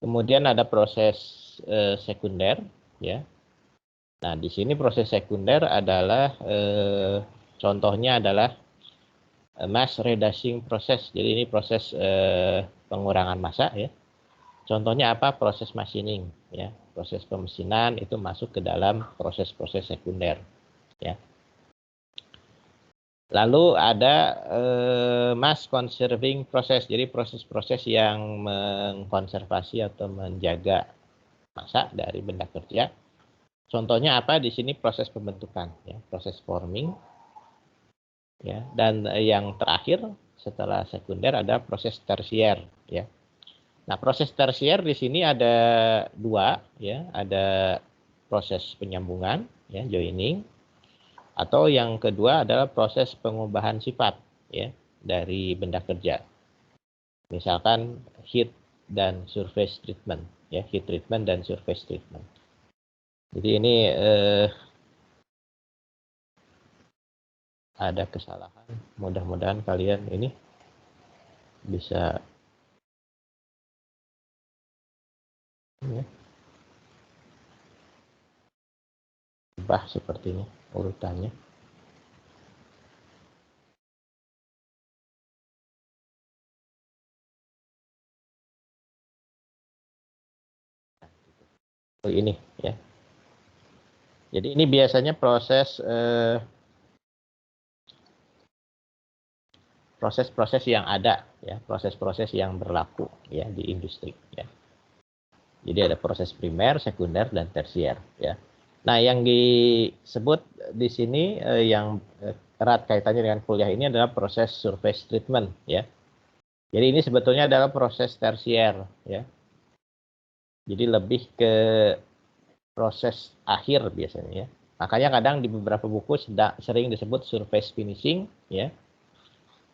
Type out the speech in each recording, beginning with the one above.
Kemudian ada proses sekunder, ya. Nah, di sini proses sekunder adalah contohnya adalah mass reducing proses. Jadi ini proses pengurangan massa, ya. Contohnya apa? Proses machining, ya. Proses pemesinan itu masuk ke dalam proses-proses sekunder, ya. Lalu ada mass conserving proses. Jadi proses-proses yang mengkonservasi atau menjaga massa dari benda kerja. Contohnya apa? Di sini proses pembentukan, ya, proses forming, ya. Dan yang terakhir setelah sekunder ada proses tersier, ya. Nah, proses tersier di sini ada dua, ya. Ada proses penyambungan, ya, joining, atau yang kedua adalah proses pengubahan sifat, ya, dari benda kerja. Misalkan heat dan surface treatment, ya, heat treatment dan surface treatment. Jadi ini ada kesalahan. Mudah-mudahan kalian ini bisa, ya, ubah seperti ini urutannya. Ini, ya. Jadi ini biasanya proses-proses yang ada, ya, proses-proses yang berlaku, ya, di industri, ya. Jadi ada proses primer, sekunder, dan tersier, ya. Nah, yang disebut di sini yang erat kaitannya dengan kuliah ini adalah proses surface treatment, ya. Jadi ini sebetulnya adalah proses tersier, ya. Jadi lebih ke proses akhir biasanya, ya. Makanya kadang di beberapa buku sering disebut surface finishing, ya,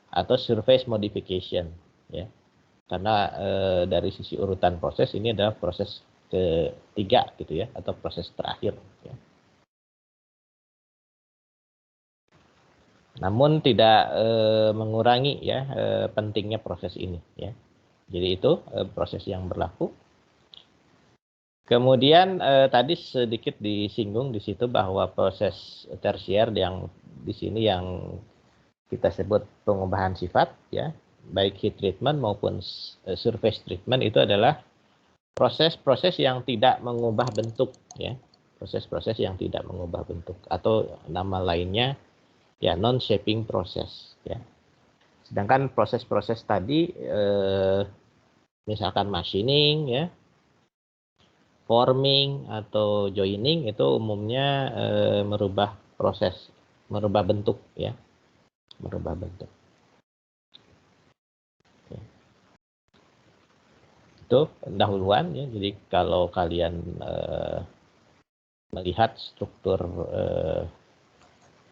atau surface modification, ya. Karena dari sisi urutan proses ini adalah proses ketiga, gitu ya, atau proses terakhir, ya. Namun tidak mengurangi, ya, pentingnya proses ini, ya. Jadi itu proses yang berlaku. Kemudian tadi sedikit disinggung di situ bahwa proses tersier yang di sini yang kita sebut pengubahan sifat, ya, baik heat treatment maupun surface treatment itu adalah proses-proses yang tidak mengubah bentuk, ya, proses-proses yang tidak mengubah bentuk, atau nama lainnya, ya, non-shaping proses, ya. Sedangkan proses-proses tadi misalkan machining, ya, forming atau joining itu umumnya merubah proses, merubah bentuk, ya, merubah bentuk. Oke. Itu pendahuluan, ya. Jadi kalau kalian melihat struktur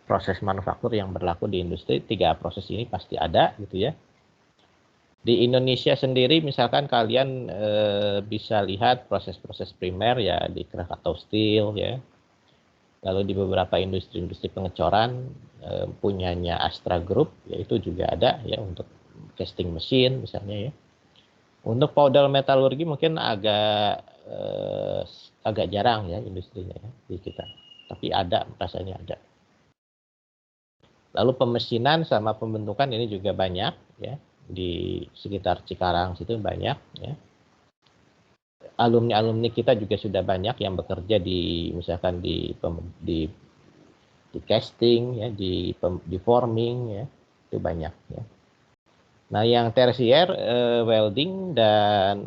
proses manufaktur yang berlaku di industri, 3 proses ini pasti ada, gitu ya. Di Indonesia sendiri misalkan kalian bisa lihat proses-proses primer, ya, di Krakatau Steel, ya. Lalu di beberapa industri-industri pengecoran punyanya Astra Group, ya, itu juga ada, ya, untuk casting mesin misalnya, ya. Untuk powder metalurgi mungkin agak jarang, ya, industrinya, ya, di kita. Tapi ada, rasanya ada. Lalu pemesinan sama pembentukan ini juga banyak, ya, di sekitar Cikarang situ banyak, ya. Alumni-alumni kita juga sudah banyak yang bekerja di misalkan di casting, ya, di forming, ya, itu banyak, ya. Nah, yang tersier welding dan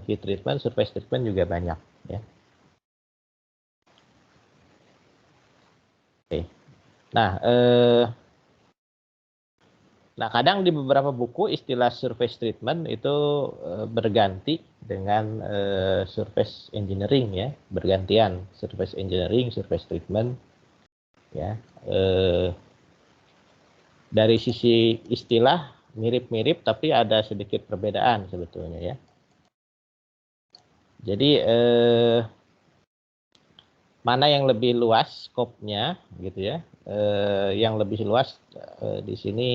heat treatment, surface treatment juga banyak, ya. Oke. Nah, kadang di beberapa buku istilah surface treatment itu berganti dengan surface engineering, ya, bergantian surface engineering, surface treatment, ya. Dari sisi istilah mirip-mirip tapi ada sedikit perbedaan sebetulnya, ya. Jadi mana yang lebih luas skopnya, gitu ya? Yang lebih luas di sini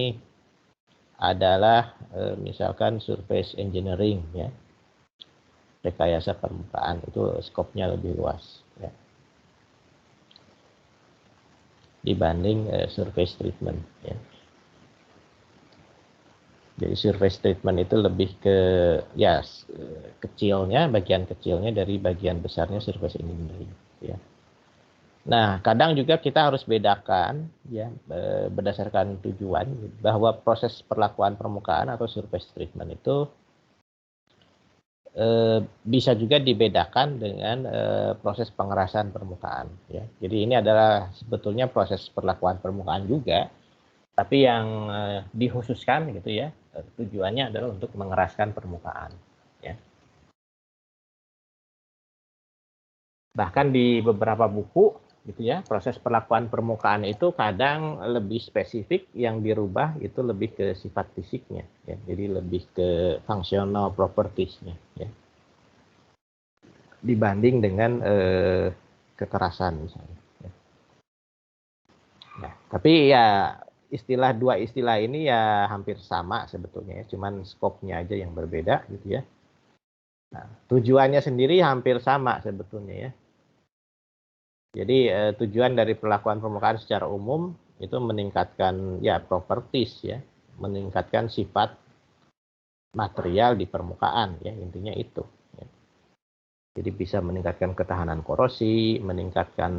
adalah misalkan surface engineering, ya. rekayasa permukaan, itu skopnya lebih luas ya, dibanding surface treatment ya. Jadi surface treatment itu lebih ke ya kecilnya, bagian kecilnya dari bagian besarnya surface engineering ya. Nah, kadang juga kita harus bedakan ya berdasarkan tujuan bahwa proses perlakuan permukaan atau surface treatment itu bisa juga dibedakan dengan proses pengerasan permukaan ya. Jadi ini adalah sebetulnya proses perlakuan permukaan juga, tapi yang dikhususkan gitu ya, tujuannya adalah untuk mengeraskan permukaan ya. Bahkan di beberapa buku gitu ya, proses perlakuan permukaan itu kadang lebih spesifik, yang dirubah itu lebih ke sifat fisiknya ya. Jadi lebih ke functional properties-nya ya, dibanding dengan kekerasan misalnya ya. Nah, tapi ya dua istilah ini ya hampir sama sebetulnya ya, cuman skopnya aja yang berbeda gitu ya. Nah, tujuannya sendiri hampir sama sebetulnya ya. Jadi tujuan dari perlakuan permukaan secara umum itu meningkatkan ya properties ya, meningkatkan sifat material di permukaan ya, intinya itu ya. Jadi bisa meningkatkan ketahanan korosi, meningkatkan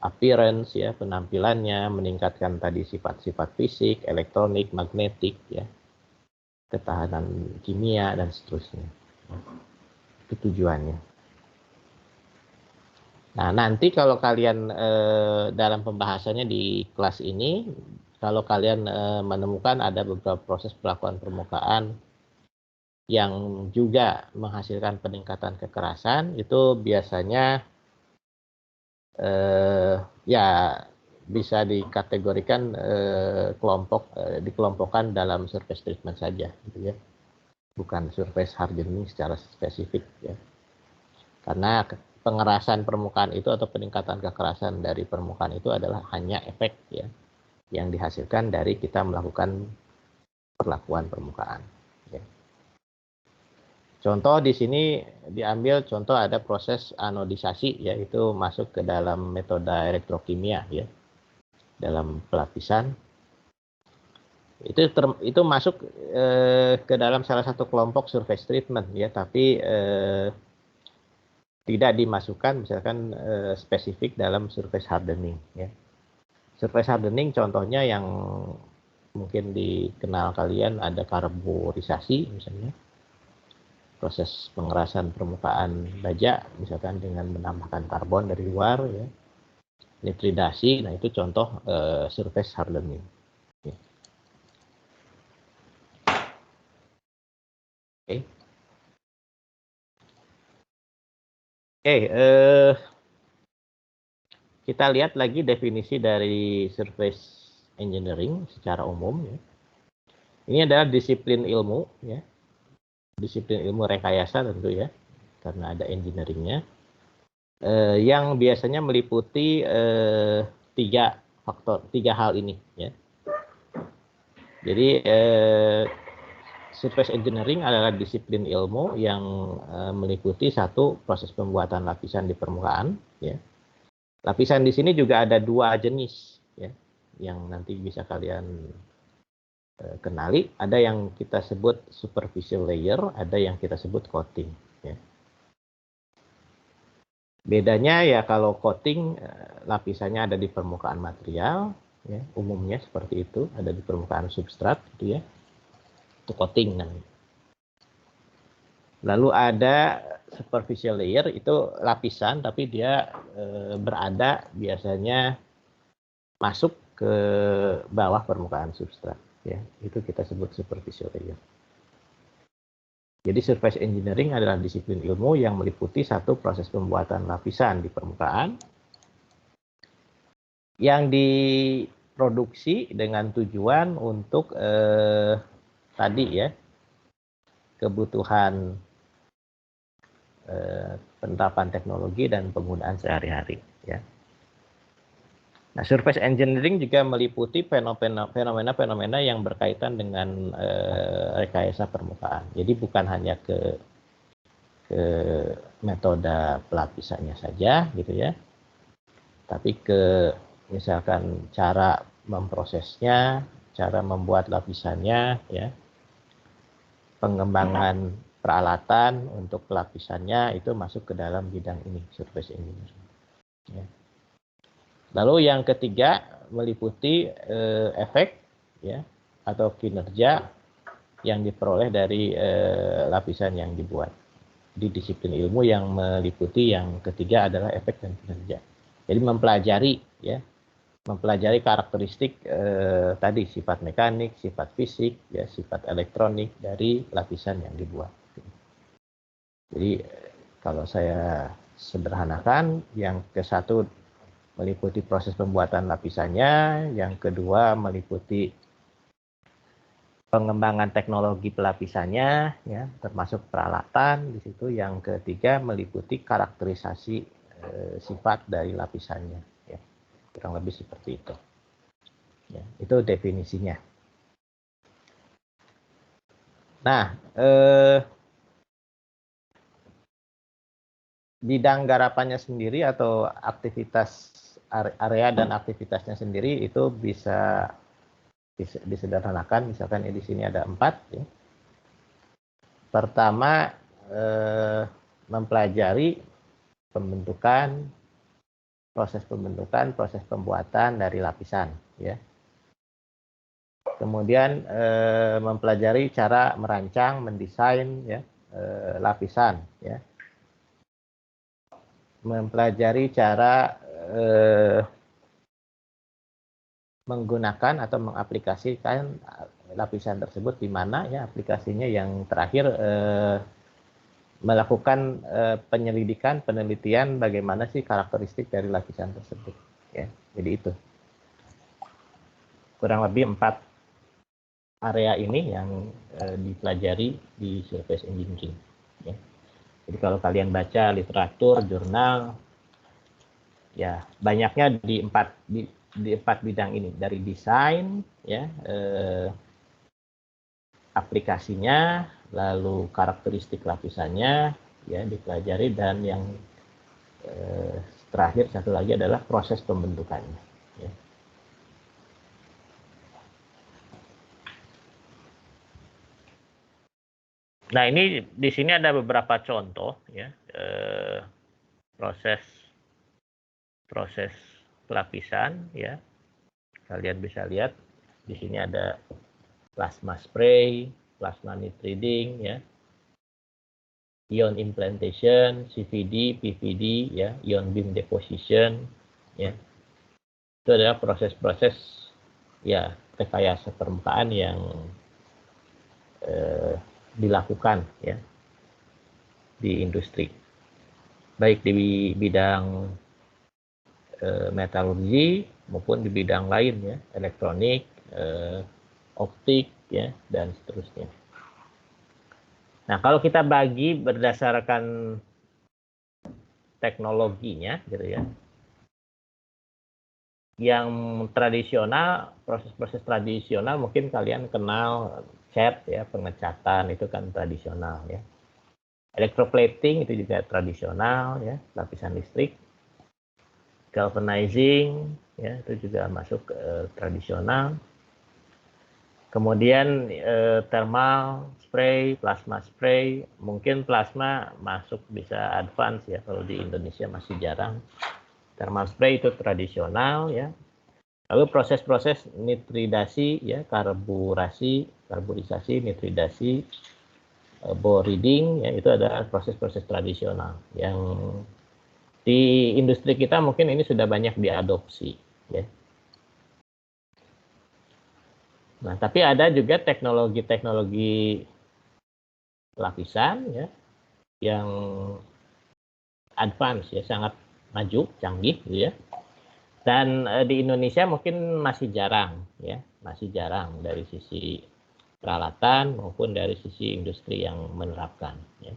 appearance ya, penampilannya, meningkatkan tadi sifat-sifat fisik, elektronik, magnetik ya, ketahanan kimia dan seterusnya. Itu tujuannya. Nah, nanti kalau kalian dalam pembahasannya di kelas ini, kalau kalian menemukan ada beberapa proses perlakuan permukaan yang juga menghasilkan peningkatan kekerasan, itu biasanya ya bisa dikategorikan dikelompokkan dalam surface treatment saja, gitu ya, bukan surface hardening secara spesifik ya, karena pengerasan permukaan itu atau peningkatan kekerasan dari permukaan itu adalah hanya efek ya yang dihasilkan dari kita melakukan perlakuan permukaan ya. Contoh di sini diambil contoh ada proses anodisasi, yaitu masuk ke dalam metode elektrokimia ya, dalam pelapisan. Itu masuk ke dalam salah satu kelompok surface treatment ya, tapi tidak dimasukkan misalkan spesifik dalam surface hardening ya. Surface hardening contohnya yang mungkin dikenal kalian ada karborisasi misalnya, proses pengerasan permukaan baja misalkan dengan menambahkan karbon dari luar ya, nitridasi. Nah, itu contoh surface hardening ya. Kita lihat lagi definisi dari surface engineering secara umum ya. Ini adalah disiplin ilmu ya, disiplin ilmu rekayasa tentu ya, karena ada engineeringnya, yang biasanya meliputi tiga hal ini ya. Jadi surface engineering adalah disiplin ilmu yang meliputi satu, proses pembuatan lapisan di permukaan ya. Lapisan di sini juga ada dua jenis ya, yang nanti bisa kalian kenali. Ada yang kita sebut superficial layer, ada yang kita sebut coating ya. Bedanya ya kalau coating lapisannya ada di permukaan material ya, umumnya seperti itu, ada di permukaan substrat gitu ya. Itu coating namanya. Lalu ada superficial layer, itu lapisan tapi dia berada biasanya masuk ke bawah permukaan substrat ya, itu kita sebut superficial layer. Jadi surface engineering adalah disiplin ilmu yang meliputi satu, proses pembuatan lapisan di permukaan yang diproduksi dengan tujuan untuk tadi ya, kebutuhan penerapan teknologi dan penggunaan sehari-hari ya. Nah, surface engineering juga meliputi fenomena-fenomena yang berkaitan dengan rekayasa permukaan. Jadi bukan hanya ke ke metode pelapisannya saja gitu ya, tapi ke misalkan cara memprosesnya, cara membuat lapisannya ya, pengembangan peralatan untuk pelapisannya itu masuk ke dalam bidang ini, surface engineering ya. Lalu yang ketiga meliputi efek ya atau kinerja yang diperoleh dari lapisan yang dibuat. Di disiplin ilmu yang meliputi yang ketiga adalah efek dan kinerja. Jadi mempelajari ya, mempelajari karakteristik tadi sifat mekanik, sifat fisik, ya sifat elektronik dari lapisan yang dibuat. Jadi kalau saya sederhanakan, yang ke satu meliputi proses pembuatan lapisannya, yang kedua meliputi pengembangan teknologi pelapisannya, ya, termasuk peralatan di situ. Yang ketiga meliputi karakterisasi sifat dari lapisannya, ya, kurang lebih seperti itu. Ya, itu definisinya. Nah, bidang garapannya sendiri atau aktivitas area dan aktivitasnya sendiri itu bisa disederhanakan. Misalkan di sini ada 4 ya. Pertama mempelajari pembentukan, proses pembuatan dari lapisan ya. Kemudian mempelajari cara merancang, mendesain ya lapisan ya. Mempelajari cara menggunakan atau mengaplikasikan lapisan tersebut di mana ya aplikasinya. Yang terakhir melakukan penyelidikan, penelitian bagaimana sih karakteristik dari lapisan tersebut ya. Jadi itu kurang lebih 4 area ini yang dipelajari di surface engineering ya. Jadi kalau kalian baca literatur, jurnal ya banyaknya di 4 bidang ini, dari desain ya, aplikasinya, lalu karakteristik lapisannya ya dipelajari, dan yang terakhir satu lagi adalah proses pembentukannya ya. Nah, ini di sini ada beberapa contoh ya proses pelapisan ya. Kalian bisa lihat di sini ada plasma spray, plasma nitriding ya, ion implantation, CVD, PVD ya, ion beam deposition ya. Itu adalah proses-proses ya rekayasa permukaan yang dilakukan ya di industri, baik di bidang metalurgi maupun di bidang lain ya, elektronik, optik ya, dan seterusnya. Nah, kalau kita bagi berdasarkan teknologinya gitu ya, yang tradisional, proses-proses tradisional mungkin kalian kenal cat ya, pengecatan itu kan tradisional ya. Electroplating itu juga tradisional ya, lapisan listrik. Galvanizing ya, itu juga masuk tradisional. Kemudian thermal spray, plasma spray, mungkin plasma masuk bisa advance ya, kalau di Indonesia masih jarang. Thermal spray itu tradisional ya. Lalu proses-proses nitridasi ya, karburisasi, nitridasi, bore reading ya, itu adalah proses-proses tradisional yang di industri kita mungkin ini sudah banyak diadopsi ya. Nah, tapi ada juga teknologi-teknologi lapisan ya yang advance ya, sangat maju, canggih gitu ya. Dan di Indonesia mungkin masih jarang ya, masih jarang dari sisi peralatan maupun dari sisi industri yang menerapkan ya.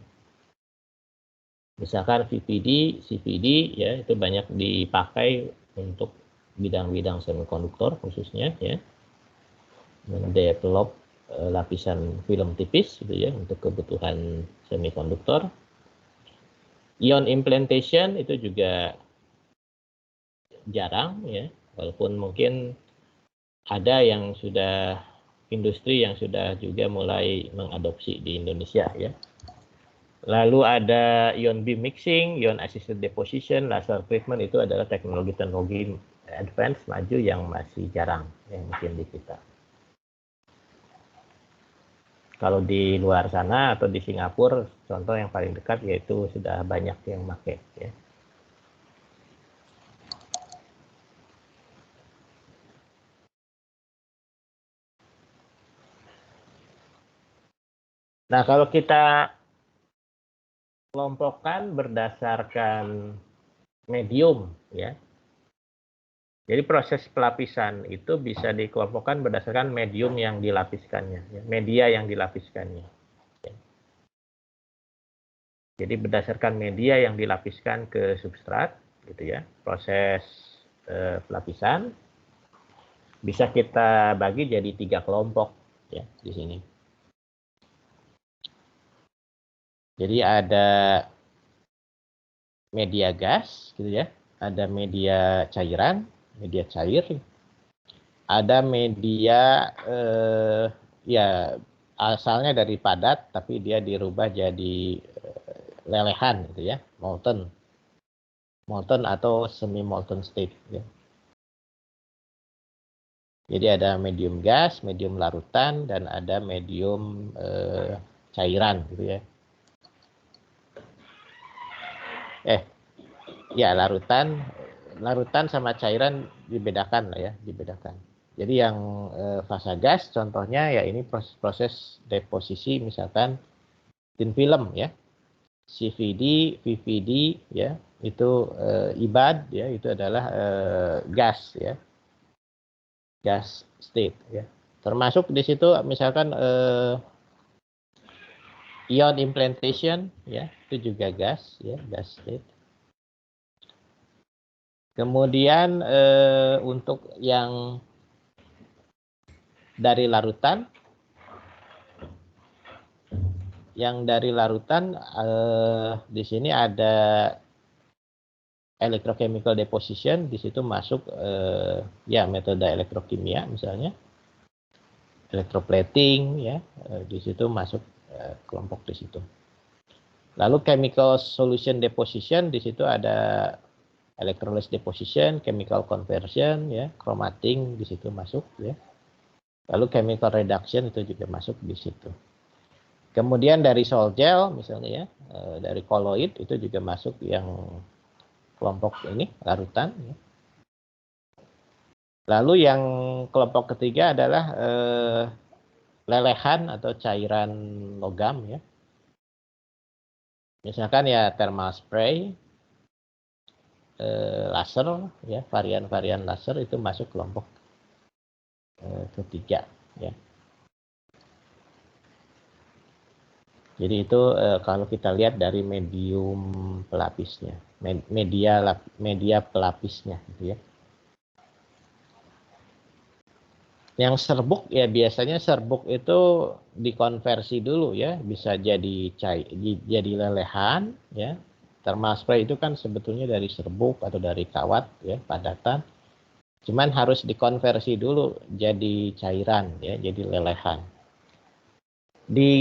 Misalkan VPD, CVD ya, itu banyak dipakai untuk bidang-bidang semikonduktor khususnya ya, mendevelop lapisan film tipis gitu ya untuk kebutuhan semikonduktor. Ion implantation itu juga jarang ya, walaupun mungkin ada yang sudah industri yang sudah juga mulai mengadopsi di Indonesia ya. Lalu ada ion beam mixing, ion assisted deposition, laser treatment, itu adalah teknologi-teknologi advance maju yang masih jarang yang mungkin di kita. Kalau di luar sana atau di Singapura, contoh yang paling dekat yaitu sudah banyak yang pakai ya. Nah, kalau kita kelompokkan berdasarkan medium ya. Jadi proses pelapisan itu bisa dikelompokkan berdasarkan medium yang dilapiskannya, ya, media yang dilapiskannya. Ya. Jadi berdasarkan media yang dilapiskan ke substrat, gitu ya, proses pelapisan bisa kita bagi jadi 3 kelompok ya di sini. Jadi ada media gas, gitu ya, ada media cairan, media cair, ada media ya asalnya dari padat tapi dia dirubah jadi lelehan gitu ya, molten atau semi molten state ya. Jadi ada medium gas, medium larutan, dan ada medium cairan gitu ya. Ya larutan sama cairan dibedakan lah ya, dibedakan. Jadi yang fasa gas contohnya ya ini proses deposisi misalkan thin film ya, CVD, VVD ya, itu IBAD ya, itu adalah gas ya, gas state ya. Termasuk di situ misalkan ion implantation ya, itu juga gas ya, gas state. Kemudian untuk yang dari larutan, di sini ada electrochemical deposition, di situ masuk ya metode elektrokimia misalnya, electroplating ya, di situ masuk kelompok di situ. Lalu chemical solution deposition, di situ ada electrolysis deposition, chemical conversion ya, chromating di situ masuk ya. Lalu chemical reduction itu juga masuk di situ. Kemudian dari sol gel misalnya ya, dari colloid itu juga masuk yang kelompok ini larutan. Ya. Lalu yang kelompok ketiga adalah lelehan atau cairan logam ya. Misalkan ya thermal spray, laser ya, varian-varian laser itu masuk kelompok ketiga ya. Jadi itu kalau kita lihat dari medium pelapisnya, media pelapisnya gitu ya. Yang serbuk ya biasanya serbuk itu dikonversi dulu ya, bisa jadi jadi lelehan ya. Thermal spray itu kan sebetulnya dari serbuk atau dari kawat ya, padatan. Cuman harus dikonversi dulu jadi cairan ya, jadi lelehan. Di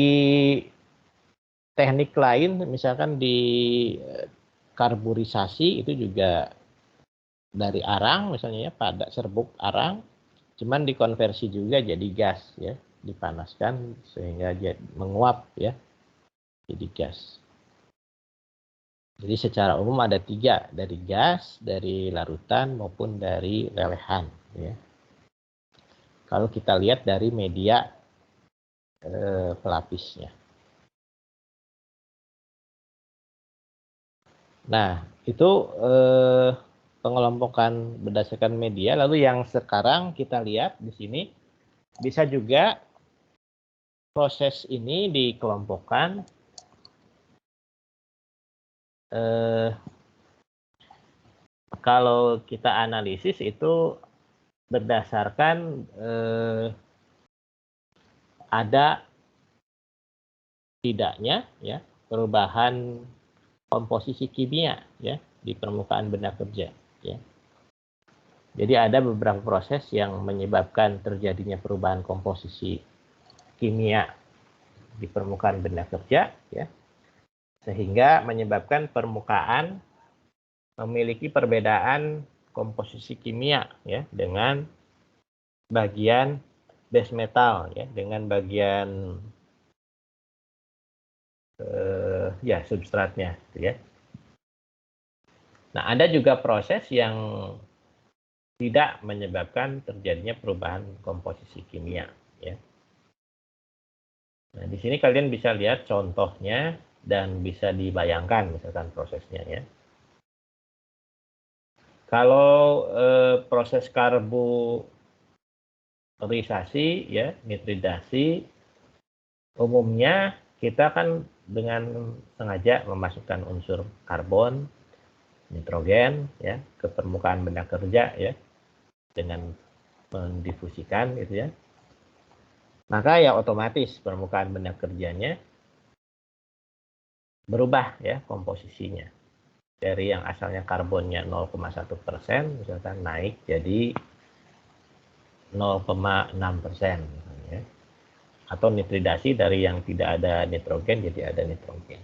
teknik lain misalkan di karburisasi itu juga dari arang misalnya ya, pada serbuk arang, cuman dikonversi juga jadi gas ya, dipanaskan sehingga dia menguap ya jadi gas. Jadi secara umum ada 3, dari gas, dari larutan maupun dari lelehan ya. Kalau kita lihat dari media pelapisnya. Nah, itu pengelompokan berdasarkan media. Lalu yang sekarang kita lihat di sini bisa juga proses ini dikelompokkan kalau kita analisis itu berdasarkan ada tidaknya ya perubahan komposisi kimia ya di permukaan benda kerja ya. Jadi ada beberapa proses yang menyebabkan terjadinya perubahan komposisi kimia di permukaan benda kerja ya, sehingga menyebabkan permukaan memiliki perbedaan komposisi kimia ya dengan bagian base metal ya, dengan bagian ya substratnya ya. Nah, ada juga proses yang tidak menyebabkan terjadinya perubahan komposisi kimia ya. Nah, di sini kalian bisa lihat contohnya dan bisa dibayangkan misalkan prosesnya ya. Kalau proses karborisasi ya, nitridasi, umumnya kita kan dengan sengaja memasukkan unsur karbon, nitrogen ya ke permukaan benda kerja ya dengan mendifusikan gitu ya. Maka ya otomatis permukaan benda kerjanya berubah ya komposisinya. Dari yang asalnya karbonnya 0,1% misalkan naik jadi 0,6% misalnya. Atau nitridasi dari yang tidak ada nitrogen jadi ada nitrogen.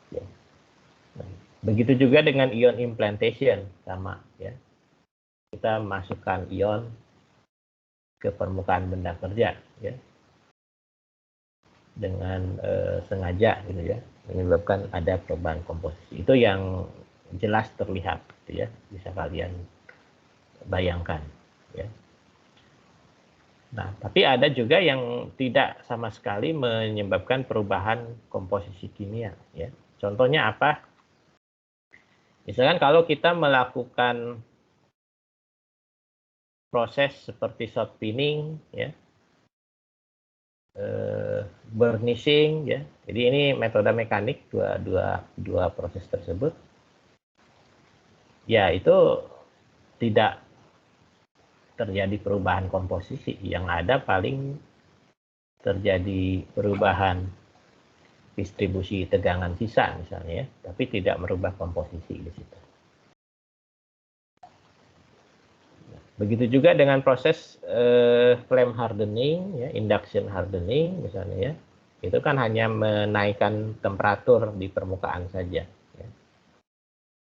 Ya. Nah, begitu juga dengan ion implantation sama ya. Kita masukkan ion ke permukaan benda kerja ya. Dengan sengaja gitu ya, menyebabkan ada perubahan komposisi. Itu yang jelas terlihat gitu ya, bisa kalian bayangkan ya. Nah, tapi ada juga yang tidak sama sekali menyebabkan perubahan komposisi kimia ya. Contohnya apa? Misalkan kalau kita melakukan proses seperti shot pinning ya, burnishing ya. Jadi ini metode mekanik dua proses tersebut. Ya, itu tidak terjadi perubahan komposisi, yang ada paling terjadi perubahan distribusi tegangan sisa misalnya ya, tapi tidak merubah komposisi di situ. Begitu juga dengan proses flame hardening ya, induction hardening misalnya ya. Itu kan hanya menaikkan temperatur di permukaan saja ya.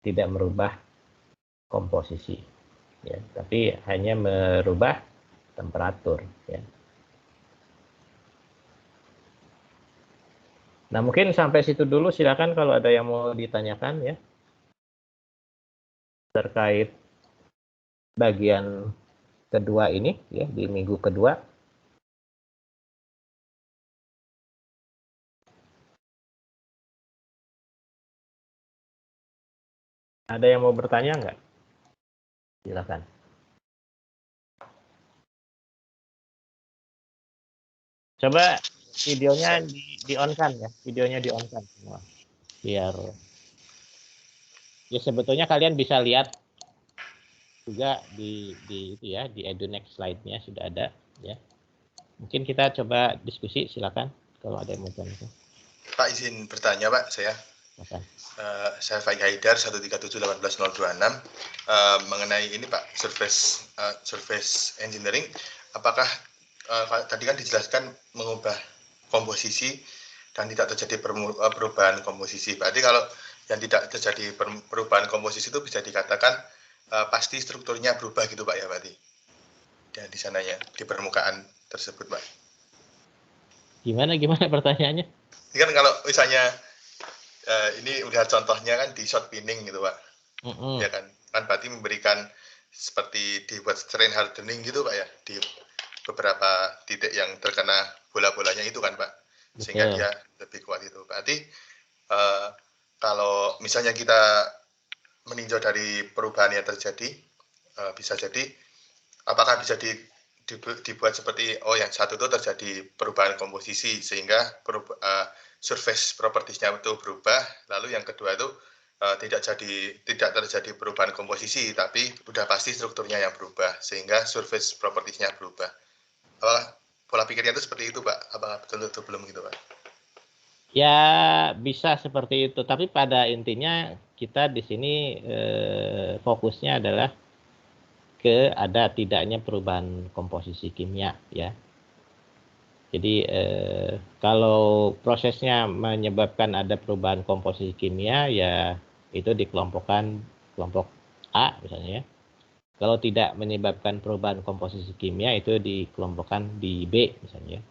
Tidak merubah komposisi ya, tapi hanya merubah temperatur ya. Nah, mungkin sampai situ dulu, silakan kalau ada yang mau ditanyakan ya terkait bagian kedua ini ya, di minggu kedua. Ada yang mau bertanya nggak? Silakan. Coba videonya di-on kan ya, videonya di-on kan semua. Biar ya sebetulnya kalian bisa lihat juga di itu ya, di EduNext slide-nya sudah ada ya. Mungkin kita coba diskusi, silakan kalau ada yang mau tanya. Pak, izin bertanya Pak, saya. Silakan. Saya Faik Haidar 137-18026 mengenai ini Pak, surface engineering. Apakah tadi kan dijelaskan mengubah komposisi dan tidak terjadi perubahan komposisi. Berarti kalau yang tidak terjadi perubahan komposisi itu bisa dikatakan pasti strukturnya berubah gitu Pak ya berarti. Dan di sananya di permukaan tersebut Pak. Gimana pertanyaannya? Ini kan kalau misalnya ini udah contohnya kan di shot pinning gitu Pak, ya kan berarti memberikan seperti dibuat strain hardening gitu Pak ya, di beberapa titik yang terkena bola-bolanya itu kan Pak, sehingga dia lebih kuat itu. Berarti kalau misalnya kita meninjau dari perubahan yang terjadi, bisa jadi apakah bisa dibuat seperti yang satu itu terjadi perubahan komposisi sehingga surface propertiesnya itu berubah, lalu yang kedua itu tidak terjadi perubahan komposisi tapi udah pasti strukturnya yang berubah sehingga surface propertiesnya berubah. Pola pikirnya itu seperti itu Pak, apa betul belum gitu Pak? Ya bisa seperti itu, tapi pada intinya kita di sini fokusnya adalah ke ada tidaknya perubahan komposisi kimia ya. Jadi kalau prosesnya menyebabkan ada perubahan komposisi kimia ya itu dikelompokkan kelompok A misalnya ya. Kalau tidak menyebabkan perubahan komposisi kimia itu dikelompokkan di B misalnya ya.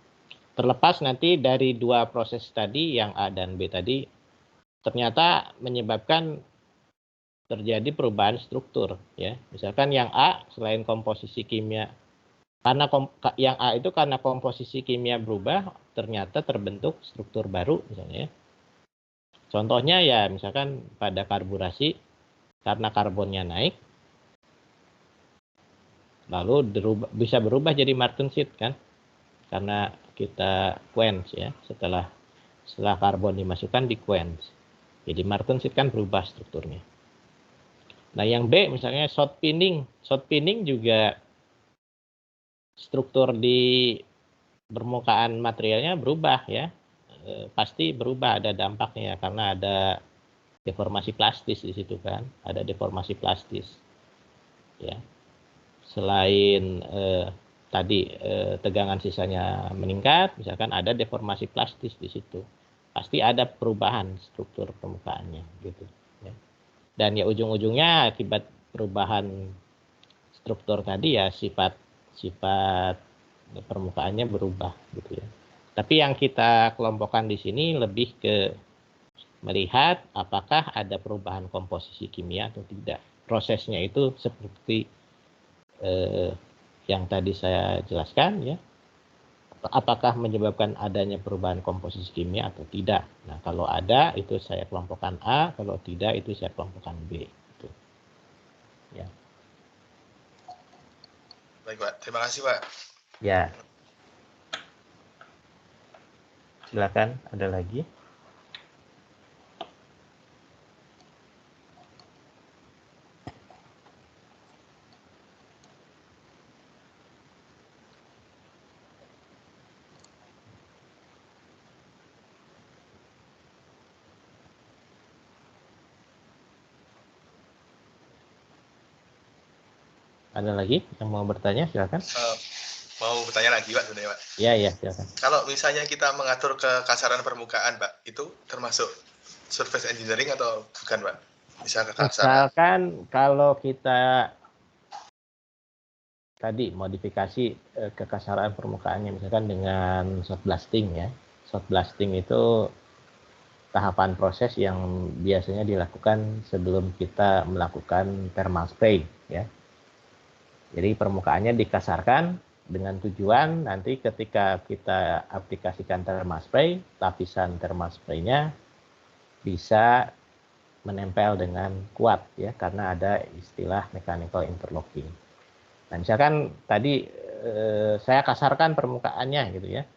Terlepas nanti dari dua proses tadi yang A dan B tadi ternyata menyebabkan terjadi perubahan struktur ya. Misalkan yang A selain komposisi kimia karena yang A itu karena komposisi kimia berubah ternyata terbentuk struktur baru misalnya ya. Contohnya ya misalkan pada karburasi karena karbonnya naik lalu bisa berubah jadi martensit kan karena kita quench ya setelah karbon dimasukkan di quench. Jadi martensit kan berubah strukturnya. Nah, yang B misalnya shot pinning. Shot pinning juga struktur di permukaan materialnya berubah ya. Pasti berubah, ada dampaknya karena ada deformasi plastis di situ kan. Ada deformasi plastis. Ya. Selain tadi tegangan sisanya meningkat, misalkan ada deformasi plastis di situ. Pasti ada perubahan struktur permukaannya gitu ya. Dan ya ujung-ujungnya akibat perubahan struktur tadi ya sifat permukaannya berubah gitu ya. Tapi yang kita kelompokkan di sini lebih ke melihat apakah ada perubahan komposisi kimia atau tidak. Prosesnya itu seperti yang tadi saya jelaskan ya. Apakah menyebabkan adanya perubahan komposisi kimia atau tidak. Nah, kalau ada itu saya kelompokkan A, kalau tidak itu saya kelompokkan B. Gitu. Ya. Baik Pak, terima kasih Pak. Ya. Silakan, ada lagi? Ada lagi yang mau bertanya? Silakan. Mau bertanya lagi Pak sebenarnya Pak. Iya, iya, silakan. Kalau misalnya kita mengatur kekasaran permukaan Pak, itu termasuk surface engineering atau bukan Pak? Bisa kekasaran. Misalkan kalau kita tadi modifikasi kekasaran permukaannya misalkan dengan shot blasting ya. Shot blasting itu tahapan proses yang biasanya dilakukan sebelum kita melakukan thermal spray ya. Jadi permukaannya dikasarkan dengan tujuan nanti ketika kita aplikasikan thermal spray, lapisan thermal spray-nya bisa menempel dengan kuat ya karena ada istilah mechanical interlocking. Nah, misalkan tadi saya kasarkan permukaannya gitu ya.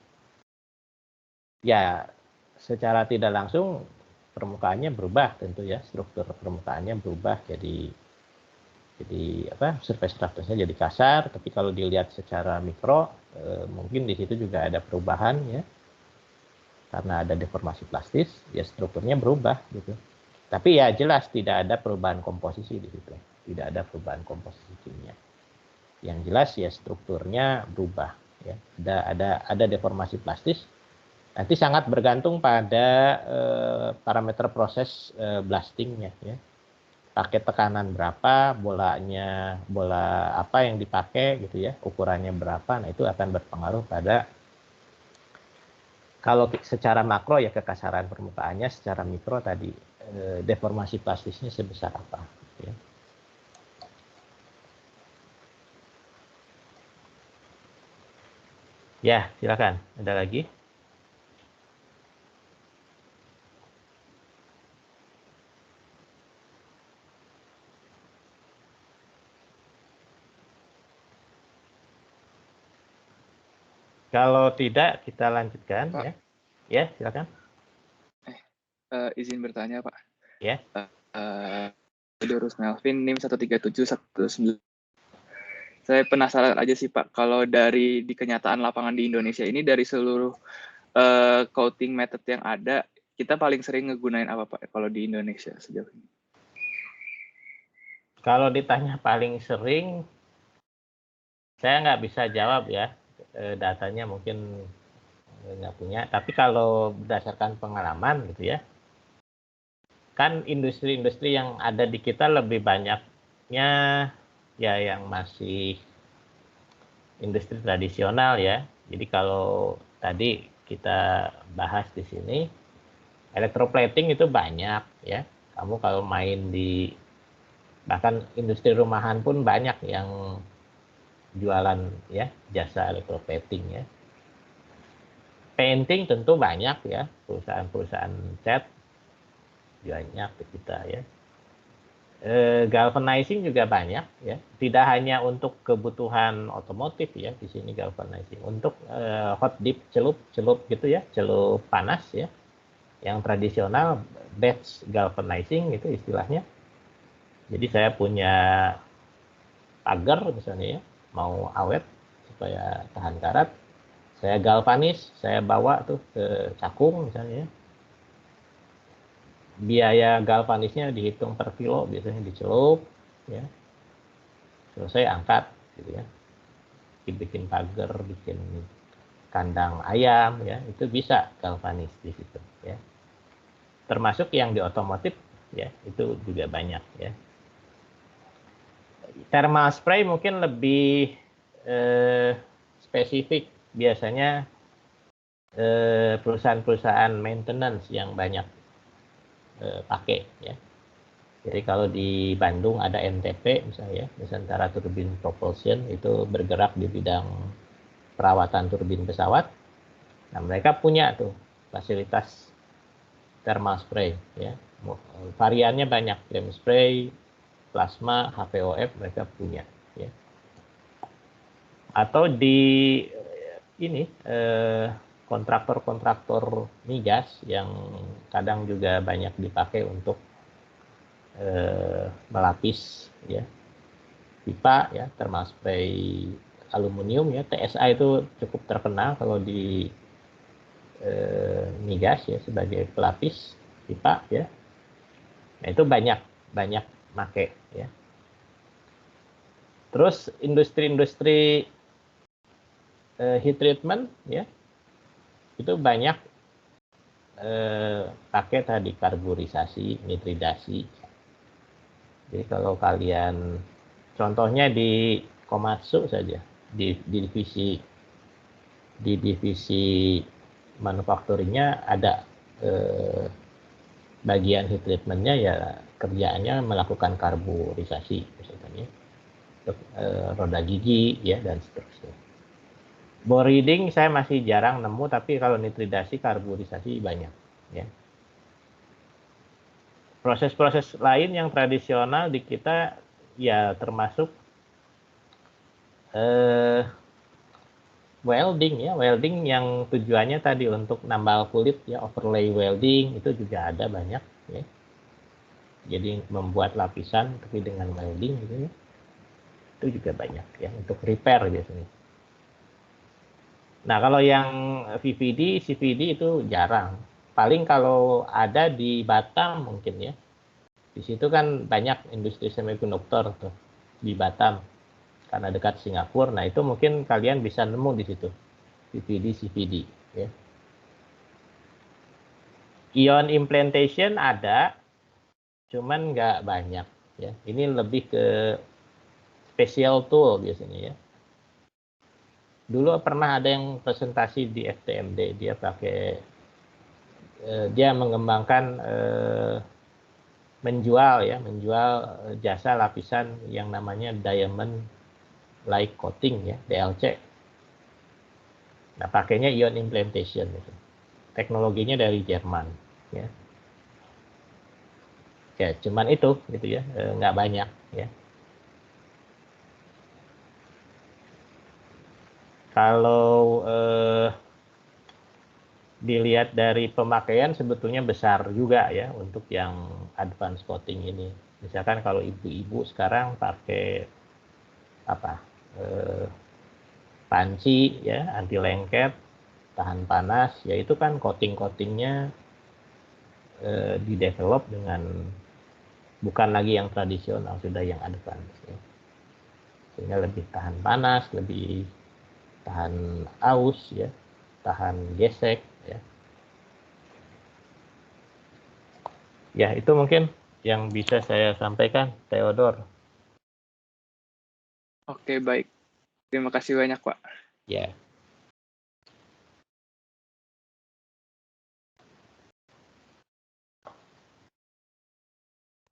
Ya, secara tidak langsung permukaannya berubah tentu ya, struktur permukaannya berubah jadi surface roughness-nya jadi kasar, tapi kalau dilihat secara mikro mungkin di situ juga ada perubahan ya. Karena ada deformasi plastis, ya strukturnya berubah gitu. Tapi ya jelas tidak ada perubahan komposisi di situ. Tidak ada perubahan komposisi kimia. Yang jelas ya strukturnya berubah ya. Ada deformasi plastis. Nanti sangat bergantung pada parameter proses blastingnya ya. Pakai tekanan berapa, bola apa yang dipakai gitu ya, ukurannya berapa. Nah, itu akan berpengaruh pada kalau secara makro ya kekasaran permukaannya, secara mikro tadi deformasi plastisnya sebesar apa ya. Ya, silakan. Ada lagi? Kalau tidak, kita lanjutkan Pak. ya. Ya, silakan. Izin bertanya, Pak. Ya. Dorus Melvin, NIM 13719. Saya penasaran aja sih, Pak. Kalau di kenyataan lapangan di Indonesia ini dari seluruh coating method yang ada, kita paling sering ngegunain apa Pak kalau di Indonesia sejauh ini? Kalau ditanya paling sering, saya nggak bisa jawab ya. Datanya mungkin nggak punya. Tapi kalau berdasarkan pengalaman gitu ya, kan industri-industri yang ada di kita lebih banyaknya ya yang masih industri tradisional ya. Jadi kalau tadi kita bahas di sini, electroplating itu banyak ya. Kamu kalau main di bahkan industri rumahan pun banyak yang jualan ya jasa electroplating ya. Painting tentu banyak ya, perusahaan-perusahaan cat banyak di kita ya. Galvanizing juga banyak ya, tidak hanya untuk kebutuhan otomotif ya di sini galvanizing, untuk hot dip celup gitu ya, celup panas ya, yang tradisional batch galvanizing itu istilahnya. Jadi saya punya pagar misalnya ya, mau awet supaya tahan karat, saya galvanis, saya bawa tuh ke Cakung misalnya ya. Biaya galvanisnya dihitung per kilo, biasanya dicelup ya, selesai angkat gitu ya, bikin pagar, bikin kandang ayam ya, itu bisa galvanis di situ ya, termasuk yang di otomotif ya, itu juga banyak ya. Thermal spray mungkin lebih spesifik, biasanya perusahaan-perusahaan maintenance yang banyak pakai ya. Jadi kalau di Bandung ada NTP misalnya ya, Nusantara Turbine Propulsion, itu bergerak di bidang perawatan turbin pesawat. Nah, mereka punya tuh fasilitas thermal spray ya. Variannya banyak, flame spray, plasma, HPOF mereka punya ya. Atau di ini kontraktor-kontraktor migas yang kadang juga banyak dipakai untuk melapis ya pipa ya, thermal spray aluminium ya, TSA itu cukup terkenal kalau di migas ya, sebagai pelapis pipa ya. Nah, itu banyak make ya. Terus industri-industri heat treatment ya, itu banyak pakai tadi karburisasi, nitridasi. Jadi kalau kalian contohnya di Komatsu saja, di divisi manufakturnya ada bagian heat treatmentnya ya, kerjaannya melakukan karburisasi misalnya untuk roda gigi ya dan seterusnya. Bore reading saya masih jarang nemu, tapi kalau nitridasi, karburisasi banyak ya. Proses-proses lain yang tradisional di kita ya termasuk welding ya, welding yang tujuannya tadi untuk nambal kulit ya, overlay welding itu juga ada banyak ya. Jadi membuat lapisan tapi dengan welding gitu ya. Itu juga banyak ya, untuk repair biasanya. Nah, kalau yang VVD, CVD itu jarang. Paling kalau ada di Batam mungkin ya. Di situ kan banyak industri semikonduktor tuh di Batam karena dekat Singapura. Nah, itu mungkin kalian bisa nemu di situ VVD, CVD ya. Ion implantation ada, cuman nggak banyak ya. Ini lebih ke special tool biasanya ya. Dulu pernah ada yang presentasi di FTMD, dia pakai dia mengembangkan menjual jasa lapisan yang namanya diamond like coating ya, DLC. Nah, pakainya ion implantation itu. Teknologinya dari Jerman ya. Ya, cuman itu gitu ya, nggak banyak ya. Kalau dilihat dari pemakaian sebetulnya besar juga ya untuk yang advance coating ini. Misalkan kalau ibu-ibu sekarang pakai apa? Panci ya, anti lengket, tahan panas, yaitu kan coating-coatingnya di-develop dengan bukan lagi yang tradisional, sudah yang advance ya. Sehingga lebih tahan panas, lebih tahan aus ya, tahan gesek ya. Ya, itu mungkin yang bisa saya sampaikan, Theodor. Oke, baik. Terima kasih banyak, Pak. Ya.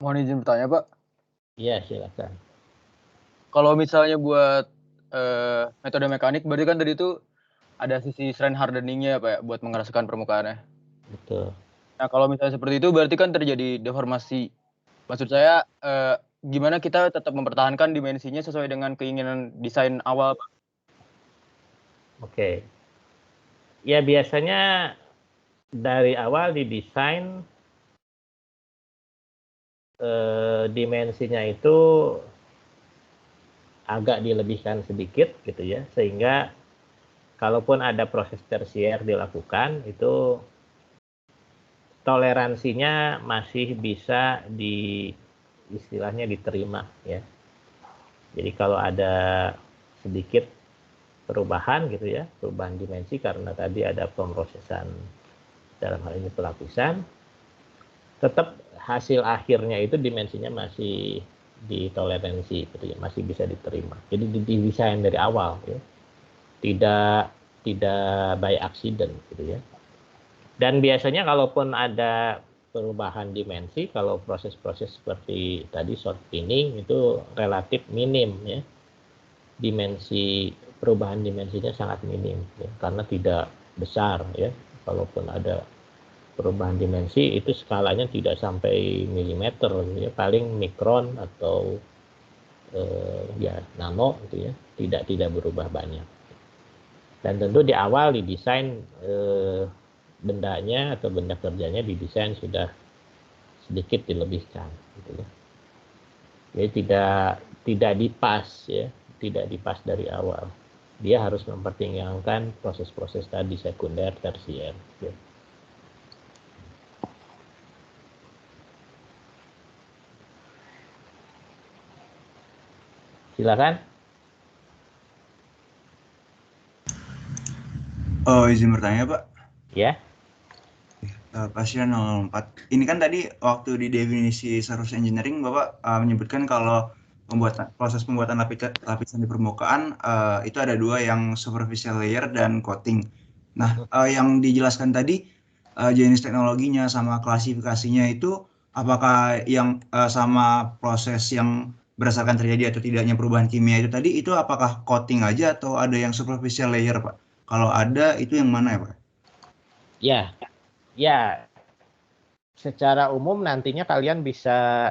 Mohon izin bertanya, Pak. Iya, silakan. Kalau misalnya buat metode mekanik, berarti kan tadi itu ada sisi strain hardening-nya, Pak, ya, buat mengeraskan permukaannya. Betul. Nah, kalau misalnya seperti itu, berarti kan terjadi deformasi. Maksud saya, gimana kita tetap mempertahankan dimensinya sesuai dengan keinginan desain awal, Pak? Oke. Ya, biasanya dari awal didesain dimensinya itu agak dilebihkan sedikit gitu ya, sehingga kalaupun ada proses tersier dilakukan itu toleransinya masih bisa istilahnya diterima ya. Jadi kalau ada sedikit perubahan gitu ya, perubahan dimensi karena tadi ada pemrosesan dalam hal ini pelapisan, tetap hasil akhirnya itu dimensinya masih ditoleransi gitu ya, masih bisa diterima. Jadi didesain dari awal ya. Tidak by accident gitu ya. Dan biasanya kalaupun ada perubahan dimensi, kalau proses-proses seperti tadi short pinning itu relatif minim ya. Perubahan dimensinya sangat minim ya, karena tidak besar ya. Kalaupun ada perubahan dimensi itu skalanya tidak sampai milimeter ya, paling mikron atau ya nano gitu ya, tidak berubah banyak. Dan tentu di awal didesain bendanya atau benda kerjanya didesain sudah sedikit dilebihkan gitu ya. Jadi tidak dipas ya, tidak dipas dari awal. Dia harus mempertimbangkan proses-proses tadi sekunder, tersier ya. Silakan. Oh, izin bertanya, Pak. Ya. Pasien 04. Ini kan tadi waktu di definisi service engineering Bapak menyebutkan kalau proses pembuatan lapisan di permukaan itu ada dua, yang superficial layer dan coating. Nah, yang dijelaskan tadi jenis teknologinya sama klasifikasinya itu apakah yang sama proses yang berdasarkan terjadi atau tidaknya perubahan kimia itu tadi, itu apakah coating aja atau ada yang superficial layer, Pak? Kalau ada itu yang mana ya, Pak? Ya, secara umum nantinya kalian bisa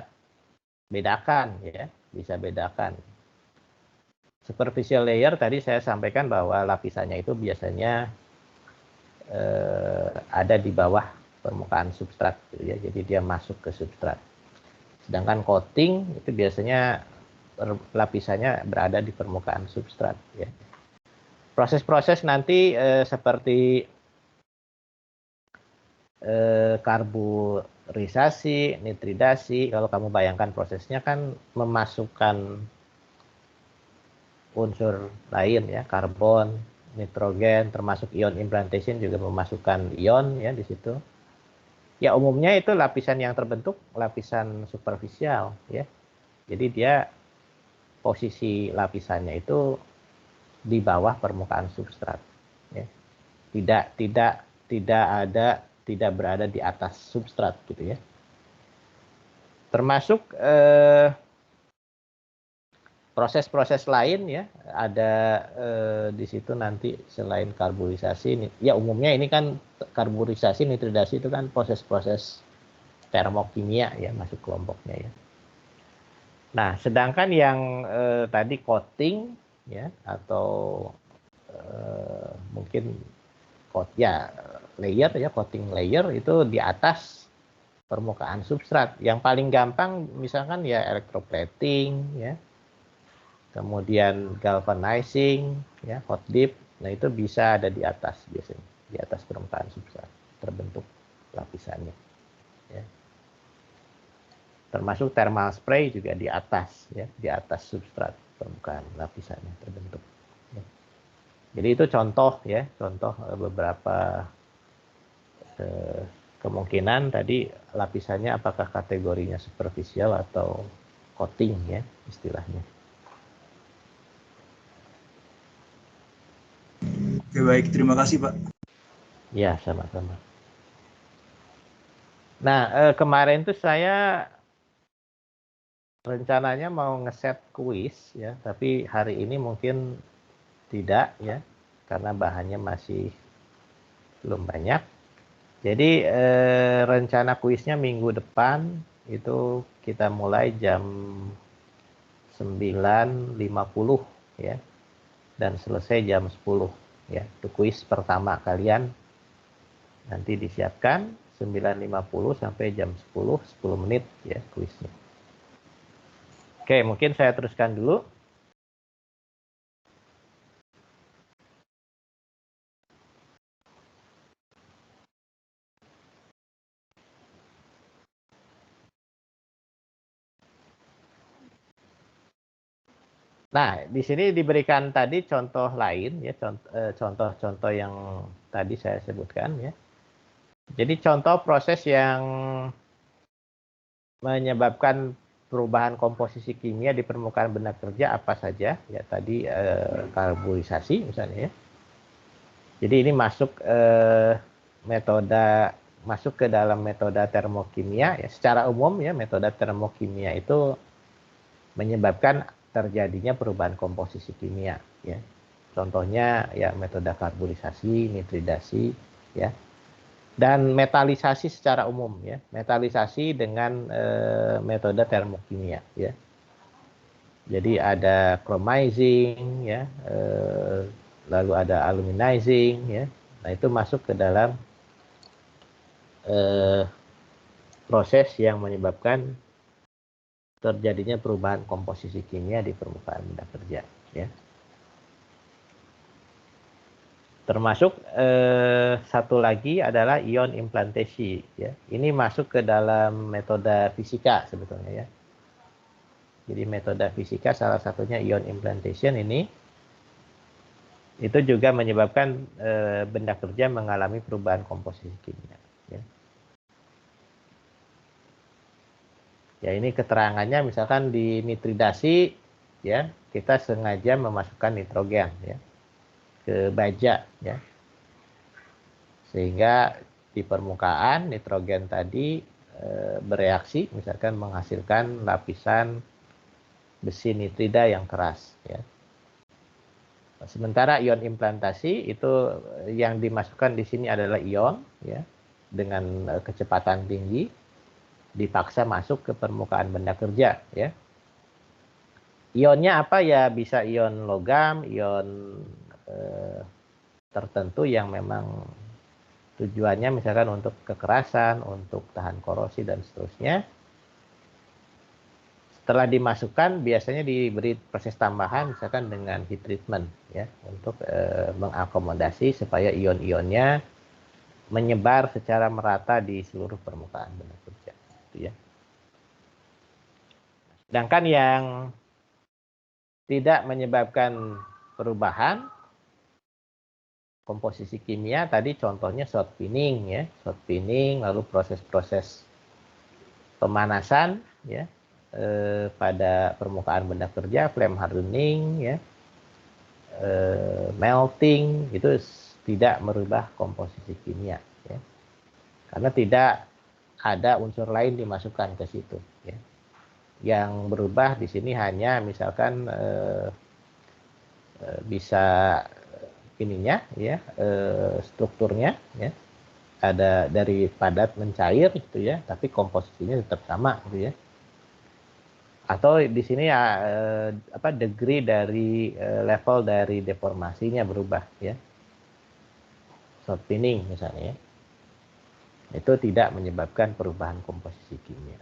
bedakan ya, bisa bedakan. Superficial layer tadi saya sampaikan bahwa lapisannya itu biasanya ada di bawah permukaan substrat gitu ya, jadi dia masuk ke substrat. Sedangkan coating itu biasanya lapisannya berada di permukaan substrat ya. Proses-proses nanti seperti karburisasi, nitridasi, kalau kamu bayangkan prosesnya kan memasukkan unsur lain ya, karbon, nitrogen, termasuk ion implantation juga memasukkan ion ya di situ. Ya umumnya itu lapisan yang terbentuk lapisan superficial ya. Jadi dia posisi lapisannya itu di bawah permukaan substrat ya. Tidak berada di atas substrat gitu ya. Termasuk proses-proses lain ya, ada di situ nanti selain karburisasi, ya umumnya ini kan karburisasi, nitridasi itu kan proses-proses termokimia ya, masuk kelompoknya ya. Nah, sedangkan yang tadi coating ya, atau mungkin layer ya, coating layer itu di atas permukaan substrat. Yang paling gampang misalkan ya electroplating ya, kemudian galvanizing ya, hot dip. Nah itu bisa ada di atas biasanya. di atas permukaan substrat terbentuk lapisannya. Ya. Termasuk thermal spray juga di atas, ya, di atas substrat permukaan lapisannya terbentuk. Ya. Jadi itu contoh, ya, contoh beberapa kemungkinan tadi lapisannya apakah kategorinya superficial atau coating, ya, istilahnya. Oke, baik, terima kasih Pak. Ya, sama-sama. Nah, kemarin tuh saya rencananya mau ngeset kuis, ya, tapi hari ini mungkin tidak, ya, karena bahannya masih belum banyak. Jadi rencana kuisnya minggu depan itu kita mulai jam 9.50, ya, dan selesai jam 10, ya. Itu kuis pertama kalian nanti disiapkan 9.50 sampai jam 10 menit, ya, kuisnya. Oke, mungkin saya teruskan dulu. Nah, di sini diberikan tadi contoh lain, ya, contoh-contoh yang tadi saya sebutkan, ya. Jadi contoh proses yang menyebabkan perubahan komposisi kimia di permukaan benda kerja apa saja, ya, tadi karbonisasi misalnya, ya. Jadi ini masuk masuk ke dalam metode termokimia, ya. Secara umum, ya, metode termokimia itu menyebabkan terjadinya perubahan komposisi kimia, ya. Contohnya, ya, metode karbonisasi, nitridasi, ya, dan metalisasi secara umum, ya. Metalisasi dengan metode termokimia, ya. Jadi ada chromizing, ya, lalu ada aluminizing, ya. Nah, itu masuk ke dalam proses yang menyebabkan terjadinya perubahan komposisi kimia di permukaan benda kerja, ya. Termasuk satu lagi adalah ion implantasi, ya. Ini masuk ke dalam metode fisika sebetulnya, ya. Jadi metode fisika salah satunya ion implantation ini itu juga menyebabkan benda kerja mengalami perubahan komposisi kimia, ya. Ya, ini keterangannya misalkan di nitridasi, ya, kita sengaja memasukkan nitrogen, ya, ke baja, ya. Sehingga di permukaan nitrogen tadi bereaksi misalkan menghasilkan lapisan besi nitrida yang keras, ya. Sementara ion implantasi itu yang dimasukkan di sini adalah ion, ya, dengan kecepatan tinggi dipaksa masuk ke permukaan benda kerja, ya. Ionnya apa, ya, bisa ion logam, ion tertentu yang memang tujuannya misalkan untuk kekerasan, untuk tahan korosi dan seterusnya. Setelah dimasukkan biasanya diberi proses tambahan misalkan dengan heat treatment, ya, untuk mengakomodasi supaya ion-ionnya menyebar secara merata di seluruh permukaan benda kerja, gitu, ya. Sedangkan yang tidak menyebabkan perubahan komposisi kimia tadi contohnya shot pinning, ya, shot pinning, lalu proses-proses pemanasan, ya, pada permukaan benda kerja, flame hardening, ya, melting, itu tidak merubah komposisi kimia, ya, karena tidak ada unsur lain dimasukkan ke situ, ya. Yang berubah di sini hanya misalkan bisa ininya, ya, strukturnya, ya, ada dari padat mencair, gitu, ya, tapi komposisinya tetap sama, gitu, ya. Atau di sini, ya, degree dari level dari deformasinya berubah, ya. Shot pinning misalnya, ya. Itu tidak menyebabkan perubahan komposisi kimia.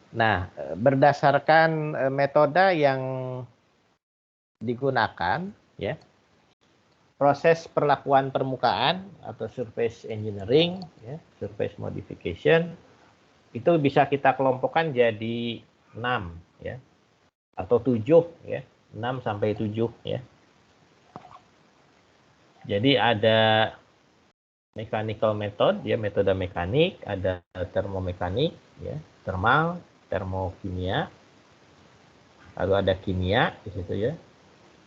Nah, berdasarkan metode yang digunakan, ya, proses perlakuan permukaan atau surface engineering, ya, surface modification, itu bisa kita kelompokkan jadi 6, ya, atau 7, ya, 6 sampai 7, ya. Jadi ada mechanical method, ya, metode mekanik, ada termomekanik, ya, thermal, termokimia, lalu ada kimia di situ, ya.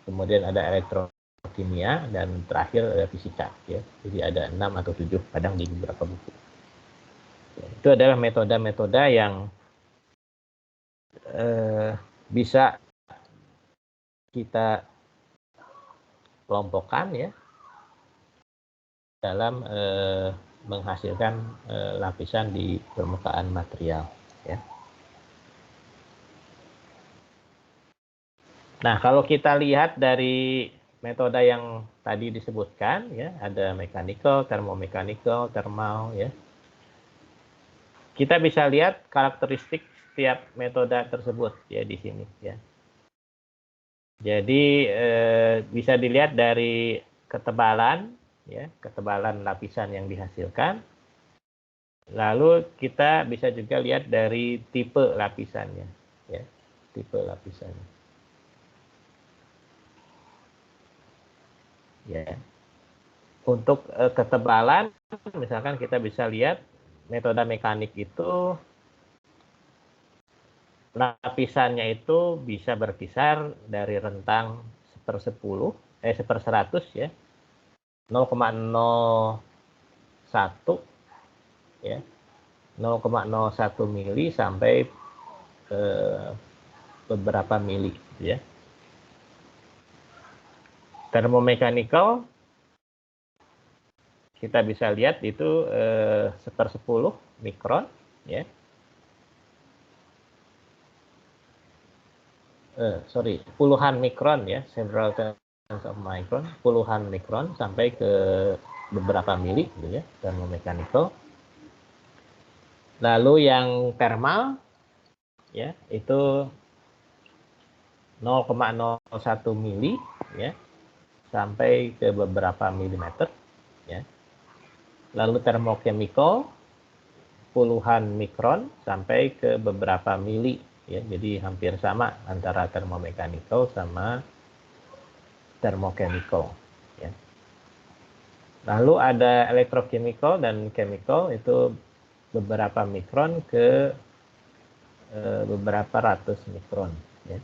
Kemudian ada elektrokimia dan terakhir ada fisika, ya. Jadi ada 6 atau 7 kadang di beberapa buku. Ya, itu adalah metode-metode yang bisa kita kelompokkan, ya, dalam menghasilkan lapisan di permukaan material, ya. Nah, kalau kita lihat dari metode yang tadi disebutkan, ya, ada mechanical, thermomechanical, thermal, ya. Kita bisa lihat karakteristik setiap metode tersebut, ya, di sini, ya. Jadi bisa dilihat dari ketebalan, ya, ketebalan lapisan yang dihasilkan. Lalu kita bisa juga lihat dari tipe lapisannya, ya, tipe lapisannya. Ya. Untuk ketebalan, misalkan kita bisa lihat metode mekanik itu lapisannya itu bisa berkisar dari rentang 1/100, ya, 0,01, ya, 0,01 mili sampai beberapa mili, ya. Termomechanical kita bisa lihat itu 1/10 mikron, ya. Puluhan mikron, ya, several tens of micron, puluhan mikron sampai ke beberapa mili, gitu, ya, termomechanical. Lalu yang thermal, ya, itu 0,01 mili, ya, sampai ke beberapa milimeter, ya. Lalu termochemical puluhan mikron sampai ke beberapa mili, ya. Jadi hampir sama antara termomechanical sama thermochemical, ya. Lalu ada electrochemical dan chemical, itu beberapa mikron ke beberapa ratus mikron, ya.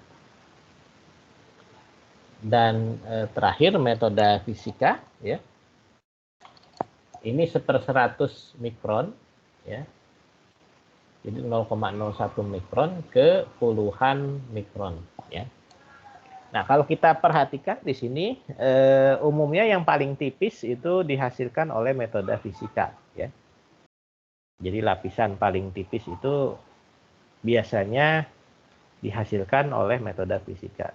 Dan terakhir metode fisika, ya, ini 1/100 mikron, ya. Jadi 0,01 mikron ke puluhan mikron, ya. Nah, kalau kita perhatikan di sini umumnya yang paling tipis itu dihasilkan oleh metode fisika, ya. Jadi lapisan paling tipis itu biasanya dihasilkan oleh metode fisika.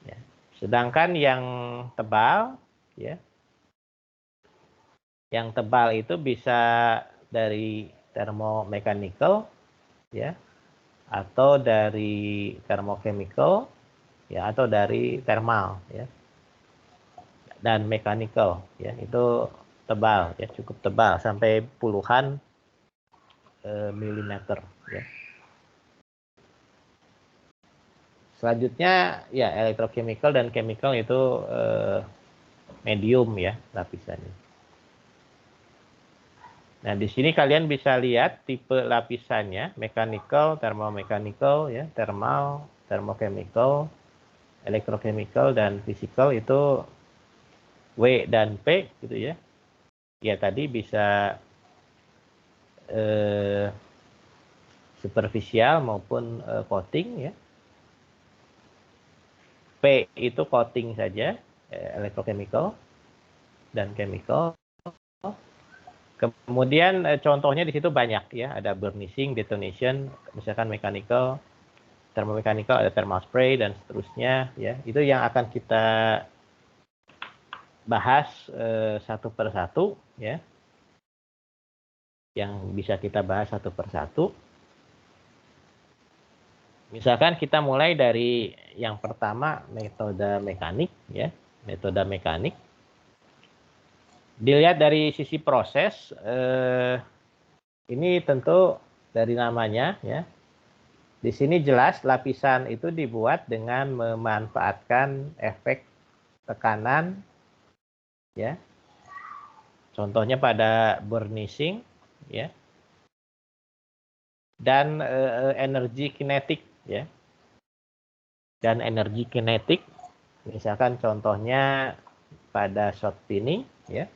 Ya. Sedangkan yang tebal, ya, yang tebal itu bisa dari thermomechanical, ya, atau dari thermochemical, ya, atau dari thermal, ya, dan mechanical, ya, itu tebal, ya, cukup tebal sampai puluhan milimeter, ya. Selanjutnya, ya, electrochemical dan chemical itu medium, ya, lapisannya. Nah, di sini kalian bisa lihat tipe lapisannya, mechanical, thermomechanical, ya, thermal, thermochemical, electrochemical, dan physical itu W dan P, gitu, ya. Ya, tadi bisa superficial maupun coating, ya. P itu coating saja, electrochemical dan chemical. Kemudian contohnya di situ banyak, ya, ada burnishing, detonation, misalkan mechanical, thermomechanical, ada thermal spray dan seterusnya, ya. Itu yang akan kita bahas satu persatu, ya. Yang bisa kita bahas satu persatu. Misalkan kita mulai dari yang pertama, metode mekanik, ya. metode mekanik. Dilihat dari sisi proses, ini tentu dari namanya ya. Di sini jelas lapisan itu dibuat dengan memanfaatkan efek tekanan ya. Contohnya pada burnishing ya. Dan energi kinetik ya. Dan energi kinetik misalkan contohnya pada shot pinning ya.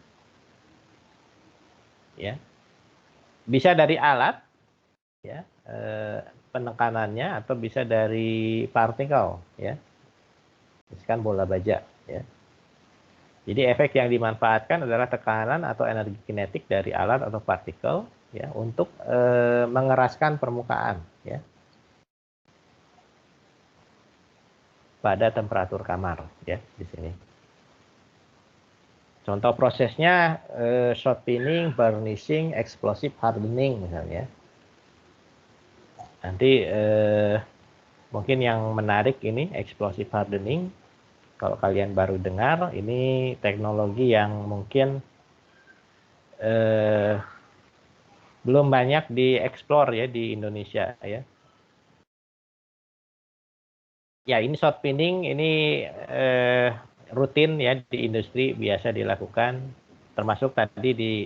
Ya. Bisa dari alat ya, penekanannya atau bisa dari partikel ya. Misalkan bola baja ya. Jadi efek yang dimanfaatkan adalah tekanan atau energi kinetik dari alat atau partikel ya untuk mengeraskan permukaan ya pada temperatur kamar ya di sini. Contoh prosesnya shot pinning, burnishing, explosive hardening misalnya. Nanti mungkin yang menarik ini explosive hardening. Kalau kalian baru dengar, ini teknologi yang mungkin belum banyak dieksplor ya di Indonesia ya. Ya ini shot pinning ini rutin ya di industri biasa dilakukan, termasuk tadi di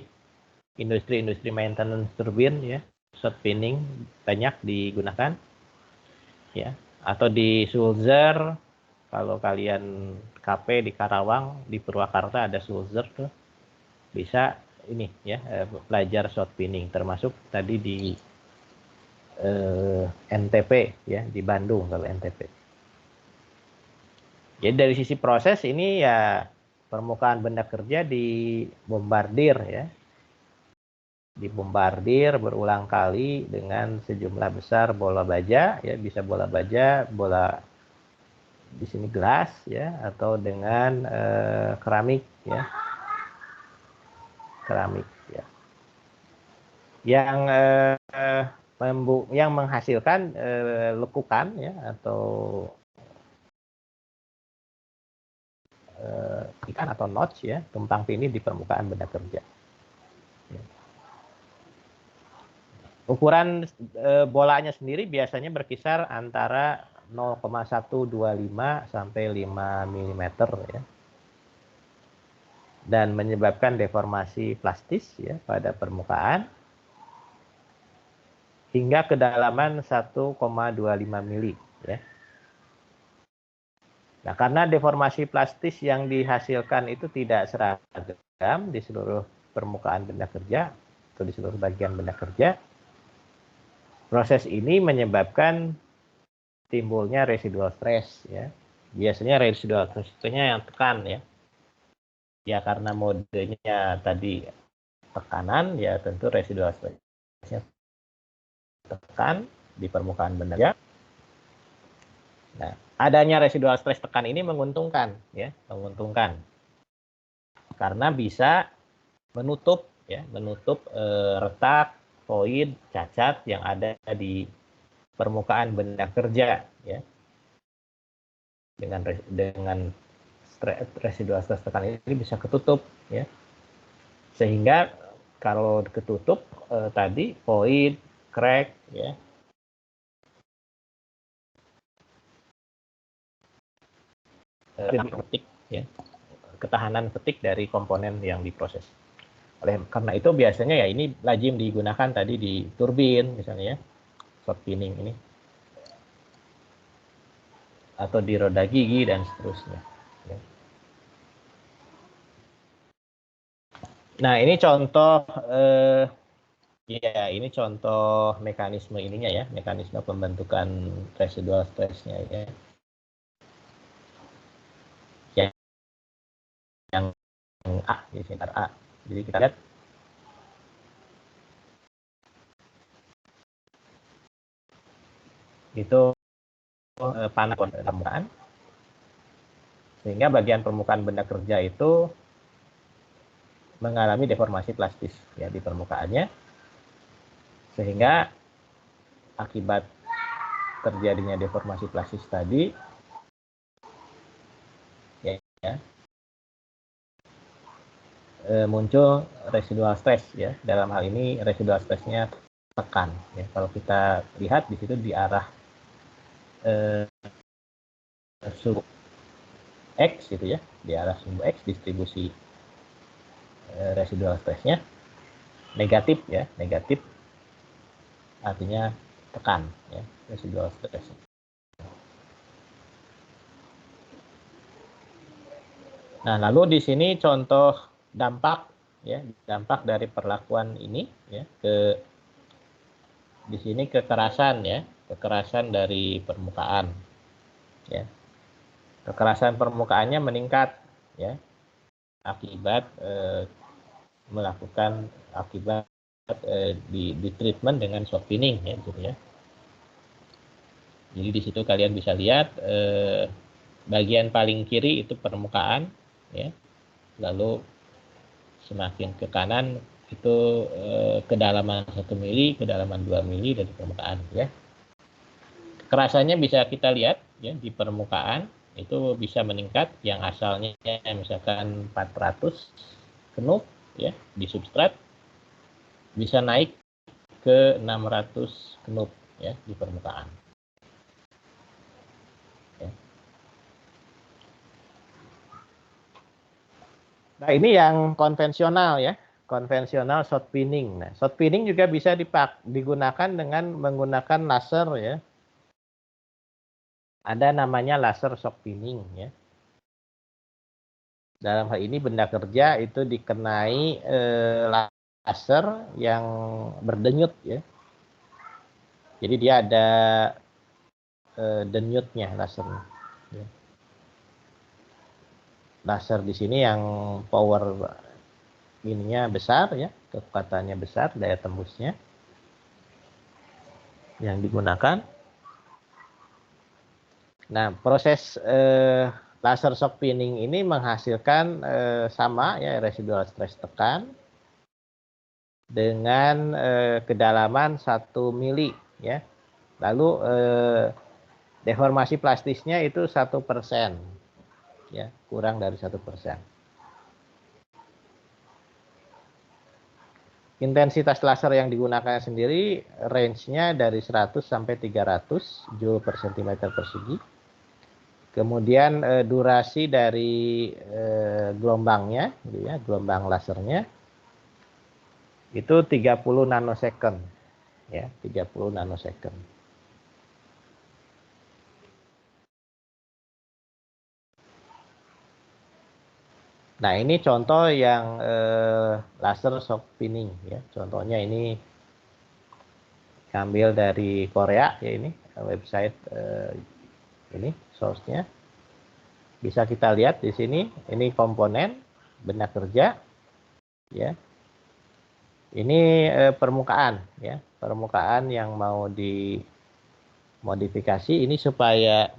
industri maintenance turbin ya, shot pinning banyak digunakan ya, atau di Sulzer kalau kalian KP di Karawang di Purwakarta ada Sulzer tuh bisa ini ya belajar shot pinning, termasuk tadi di NTP ya di Bandung kalau NTP. Jadi dari sisi proses ini ya permukaan benda kerja dibombardir ya. Dibombardir berulang kali dengan sejumlah besar bola baja ya, bisa bola baja, bola di sini gelas ya, atau dengan keramik ya. Keramik ya. Yang menghasilkan lekukan ya atau ikan atau notch ya, tumpang tindih di permukaan benda kerja. Ya. Ukuran bolanya sendiri biasanya berkisar antara 0,125 sampai 5 mm ya. Dan menyebabkan deformasi plastis ya pada permukaan hingga kedalaman 1,25 mili ya. Nah, karena deformasi plastis yang dihasilkan itu tidak seragam di seluruh permukaan benda kerja atau di seluruh bagian benda kerja, proses ini menyebabkan timbulnya residual stress ya. Biasanya residual stress-nya yang tekan ya. Ya karena modenya tadi tekanan ya tentu residual stress-nya tekan di permukaan benda kerja. Nah, adanya residual stress tekan ini menguntungkan ya, menguntungkan. Karena bisa menutup retak, void, cacat yang ada di permukaan benda kerja ya. Dengan residual stress tekan ini bisa ketutup ya. Sehingga kalau ketutup tadi void, crack ya. Petik ya, ketahanan petik dari komponen yang diproses. Karena itu biasanya ya ini lazim digunakan tadi di turbin misalnya ya, shot pinning ini, atau di roda gigi dan seterusnya. Ya. Nah ini contoh ya ini contoh mekanisme ininya ya, mekanisme pembentukan residual stress-nya ya. Yang A, di sini A. Jadi kita lihat itu panas permukaan, sehingga bagian permukaan benda kerja itu mengalami deformasi plastis ya di permukaannya, sehingga akibat terjadinya deformasi plastis tadi ya muncul residual stress ya. Dalam hal ini residual stressnya tekan ya. Kalau kita lihat di situ di arah sumbu X gitu ya, di arah sumbu X distribusi residual stressnya negatif ya, negatif artinya tekan ya, residual stress. Nah, lalu di sini contoh dampak ya, dampak dari perlakuan ini ya ke di sini kekerasan ya, kekerasan dari permukaan ya. Kekerasan permukaannya meningkat ya akibat melakukan akibat di treatment dengan shock pinning ya gitu ya. Jadi di situ kalian bisa lihat bagian paling kiri itu permukaan ya. Lalu semakin ke kanan itu kedalaman 1 mili, kedalaman 2 mili dari permukaan ya. Kekerasannya bisa kita lihat ya di permukaan itu bisa meningkat yang asalnya misalkan 400 knup ya di substrat bisa naik ke 600 knup ya di permukaan. Ya. Nah, ini yang konvensional ya, konvensional shot pinning. Nah, shot pinning juga bisa digunakan dengan menggunakan laser ya. Ada namanya laser shock pinning ya. Dalam hal ini benda kerja itu dikenai laser yang berdenyut ya. Jadi dia ada denyutnya lasernya. Ya. Laser di sini yang power ininya besar ya, kekuatannya besar, daya tembusnya yang digunakan. Nah, proses laser shock pinning ini menghasilkan sama ya residual stress tekan dengan kedalaman 1 mili ya. Lalu deformasi plastisnya itu 1% ya, kurang dari 1%. Intensitas laser yang digunakan sendiri range-nya dari 100 sampai 300 joule per centimeter persegi. Kemudian durasi dari gelombangnya, gitu ya, gelombang lasernya itu 30 nanosecond, ya, 30 nanosecond. Nah, ini contoh yang laser shock pinning, ya. Contohnya ini ambil dari Korea, ya ini website ini source-nya. Bisa kita lihat di sini, ini komponen benda kerja, ya. Ini permukaan, ya, permukaan yang mau dimodifikasi ini supaya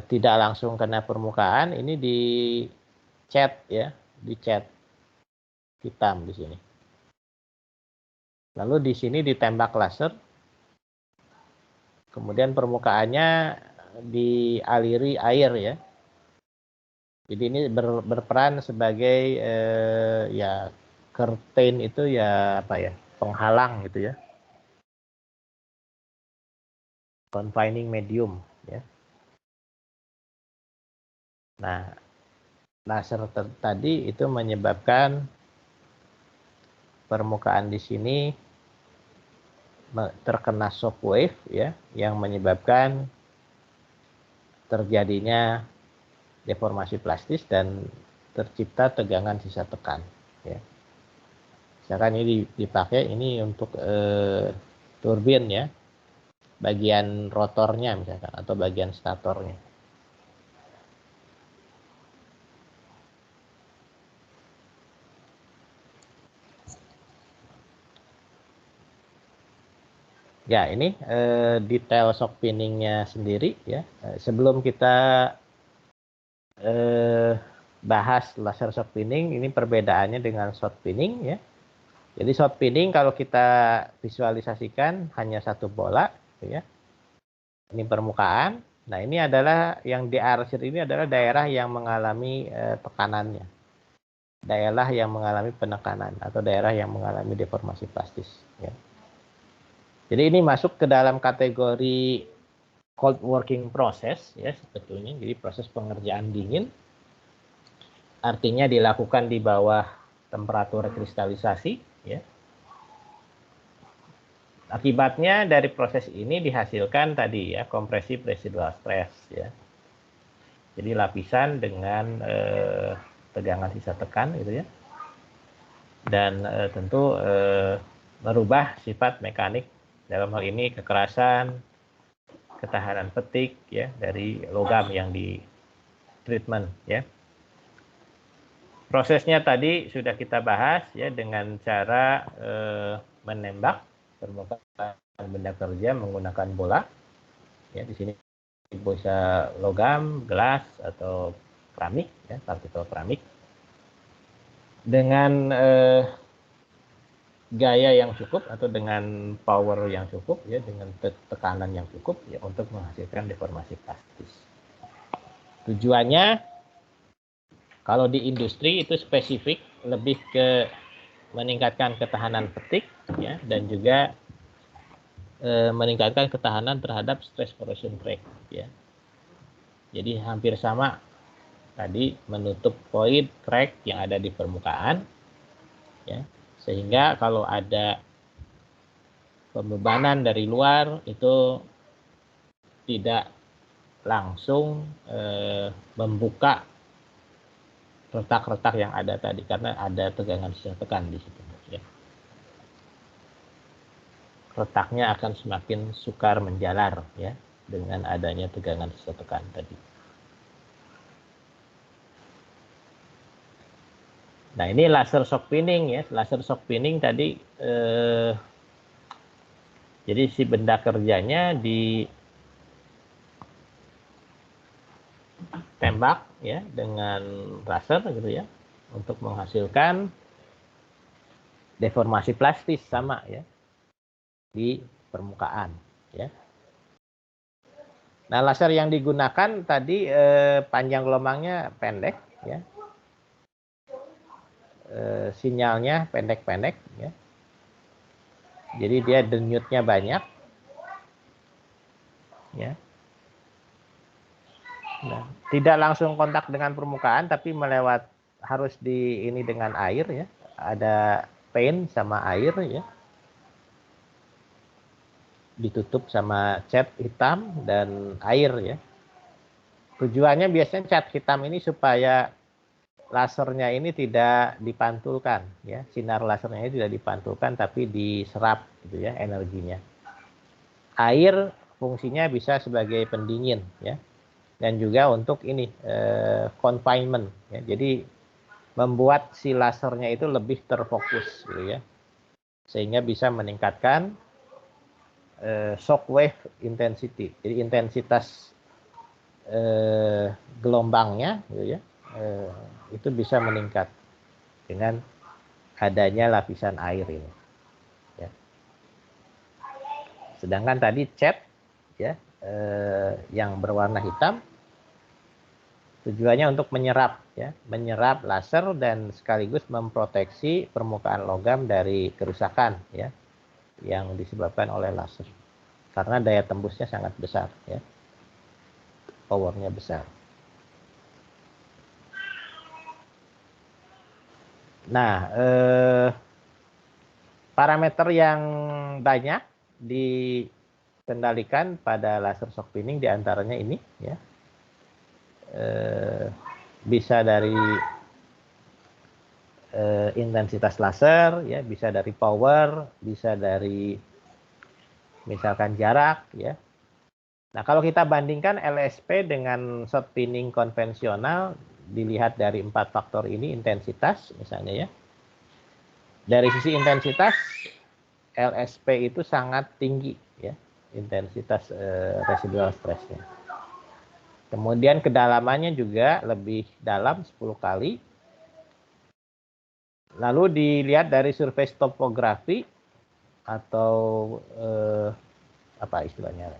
tidak langsung kena permukaan, ini dicat, ya, dicat hitam di sini. Lalu di sini ditembak laser, kemudian permukaannya dialiri air, ya. Jadi ini berperan sebagai ya curtain itu ya apa ya, penghalang gitu ya, confining medium ya. Nah, laser tadi itu menyebabkan permukaan di sini terkena shockwave ya, yang menyebabkan terjadinya deformasi plastis dan tercipta tegangan sisa tekan ya. Misalkan ini dipakai ini untuk turbin ya, bagian rotornya misalkan atau bagian statornya. Ya, ini detail shock pinningnya sendiri ya. Sebelum kita bahas laser shock pinning, ini perbedaannya dengan shot pinning ya. Jadi shot pinning kalau kita visualisasikan hanya satu bola, gitu ya. Ini permukaan, Nah, ini adalah yang diarsir ini adalah daerah yang mengalami tekanannya. Daerah yang mengalami penekanan atau daerah yang mengalami deformasi plastis. Ya. Jadi ini masuk ke dalam kategori cold working process ya sebetulnya. Jadi proses pengerjaan dingin artinya dilakukan di bawah temperatur kristalisasi ya. Akibatnya dari proses ini dihasilkan tadi ya kompresi residual stress ya. Jadi lapisan dengan tegangan sisa tekan gitu ya. Dan tentu merubah sifat mekanik dalam hal ini kekerasan, ketahanan petik ya dari logam yang di treatment ya. Prosesnya tadi sudah kita bahas ya dengan cara menembak permukaan benda kerja menggunakan bola. Ya, di sini bisa logam, gelas atau keramik ya, partikel keramik. Dengan gaya yang cukup atau dengan power yang cukup ya, dengan tekanan yang cukup ya untuk menghasilkan deformasi plastis. Tujuannya kalau di industri itu spesifik lebih ke meningkatkan ketahanan petik ya dan juga meningkatkan ketahanan terhadap stress corrosion crack ya. Jadi hampir sama tadi menutup void crack yang ada di permukaan ya. Sehingga kalau ada pembebanan dari luar itu tidak langsung membuka retak-retak yang ada tadi karena ada tegangan sisa tekan di situ ya. Retaknya akan semakin sukar menjalar ya dengan adanya tegangan sisa tekan tadi. Nah, ini laser shock pinning ya. Laser shock pinning tadi jadi si benda kerjanya ditembak ya dengan laser gitu ya untuk menghasilkan deformasi plastis sama ya di permukaan ya. Nah, laser yang digunakan tadi panjang gelombangnya pendek ya. Sinyalnya pendek-pendek ya. Jadi dia denyutnya banyak ya. Nah, tidak langsung kontak dengan permukaan tapi harus ini dengan air ya. Ada paint sama air ya. Ditutup sama cat hitam dan air ya. Tujuannya biasanya cat hitam ini supaya lasernya ini tidak dipantulkan ya, sinar lasernya ini tidak dipantulkan tapi diserap gitu ya energinya. Air fungsinya bisa sebagai pendingin ya dan juga untuk ini confinement ya. Jadi membuat si lasernya itu lebih terfokus gitu ya sehingga bisa meningkatkan shock wave intensity. Jadi intensitas gelombangnya gitu ya itu bisa meningkat dengan adanya lapisan air ini ya. Sedangkan tadi cat ya yang berwarna hitam tujuannya untuk menyerap laser dan sekaligus memproteksi permukaan logam dari kerusakan ya yang disebabkan oleh laser karena daya tembusnya sangat besar ya, powernya besar. Nah, parameter yang banyak dikendalikan pada laser shock pinning diantaranya ini ya, bisa dari intensitas laser ya, bisa dari power, bisa dari misalkan jarak ya. Nah, kalau kita bandingkan LSP dengan shock pinning konvensional dilihat dari 4 faktor ini, intensitas misalnya ya. Dari sisi intensitas LSP itu sangat tinggi ya, intensitas residual stressnya. Kemudian kedalamannya juga lebih dalam 10 kali. Lalu dilihat dari surface topografi atau apa istilahnya?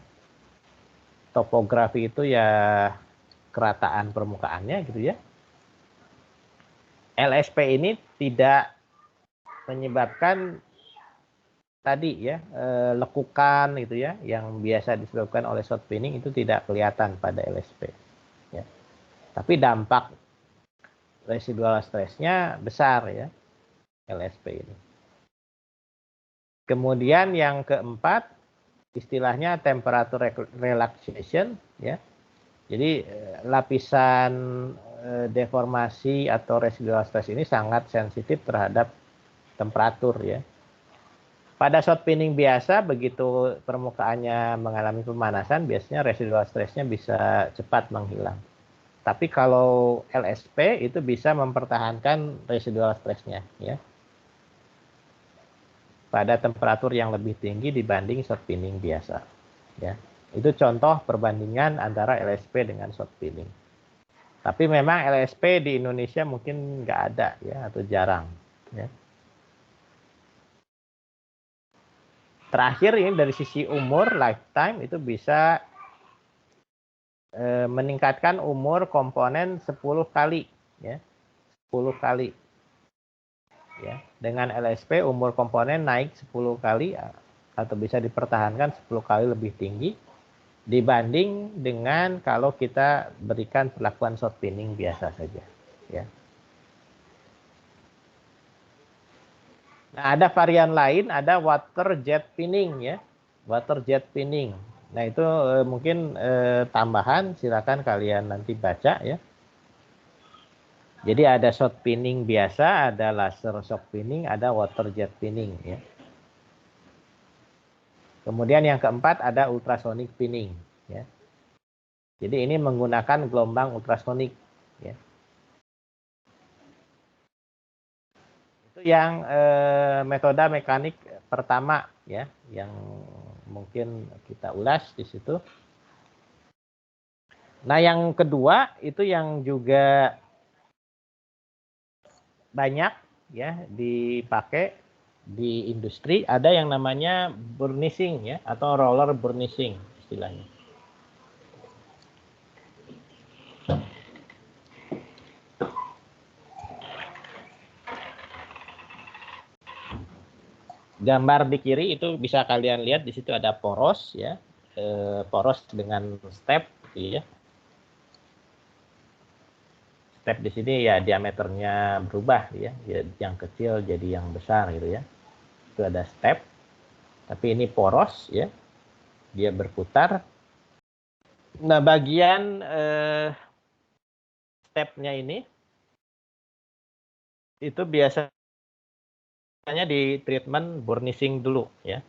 topografi itu ya kerataan permukaannya gitu ya. LSP ini tidak menyebabkan tadi ya lekukan gitu ya yang biasa disebabkan oleh shot pinning itu tidak kelihatan pada LSP ya. Tapi dampak residual stressnya besar ya LSP ini. Kemudian yang keempat istilahnya temperature relaxation ya. Jadi lapisan deformasi atau residual stress ini sangat sensitif terhadap temperatur ya. Pada shot pinning biasa, begitu permukaannya mengalami pemanasan, biasanya residual stressnya bisa cepat menghilang. Tapi kalau LSP itu bisa mempertahankan residual stressnya, ya, pada temperatur yang lebih tinggi dibanding shot pinning biasa. Ya, itu contoh perbandingan antara LSP dengan shot pinning. Tapi memang LSP di Indonesia mungkin nggak ada, ya, atau jarang. Ya. Terakhir ini dari sisi umur lifetime itu bisa meningkatkan umur komponen 10 kali ya. 10 kali. Ya, dengan LSP umur komponen naik 10 kali atau bisa dipertahankan 10 kali lebih tinggi dibanding dengan kalau kita berikan perlakuan shot pinning biasa saja ya. Nah, ada varian lain, ada water jet pinning ya, water jet pinning. Nah, itu mungkin tambahan, silakan kalian nanti baca ya. Jadi ada shot pinning biasa, ada laser shock pinning, ada water jet pinning ya. Kemudian yang keempat ada ultrasonic pinning ya. Jadi ini menggunakan gelombang ultrasonik ya. Yang metode mekanik pertama ya, yang mungkin kita ulas di situ. Nah, yang kedua itu yang juga banyak ya dipakai di industri, ada yang namanya burnishing ya, atau roller burnishing istilahnya. Gambar di kiri itu bisa kalian lihat, di situ ada poros ya, poros dengan step gitu ya. Step di sini ya diameternya berubah ya, yang kecil jadi yang besar gitu ya. Itu ada step, tapi ini poros ya, dia berputar. Nah, bagian stepnya ini itu biasa hanya di treatment burnishing dulu ya.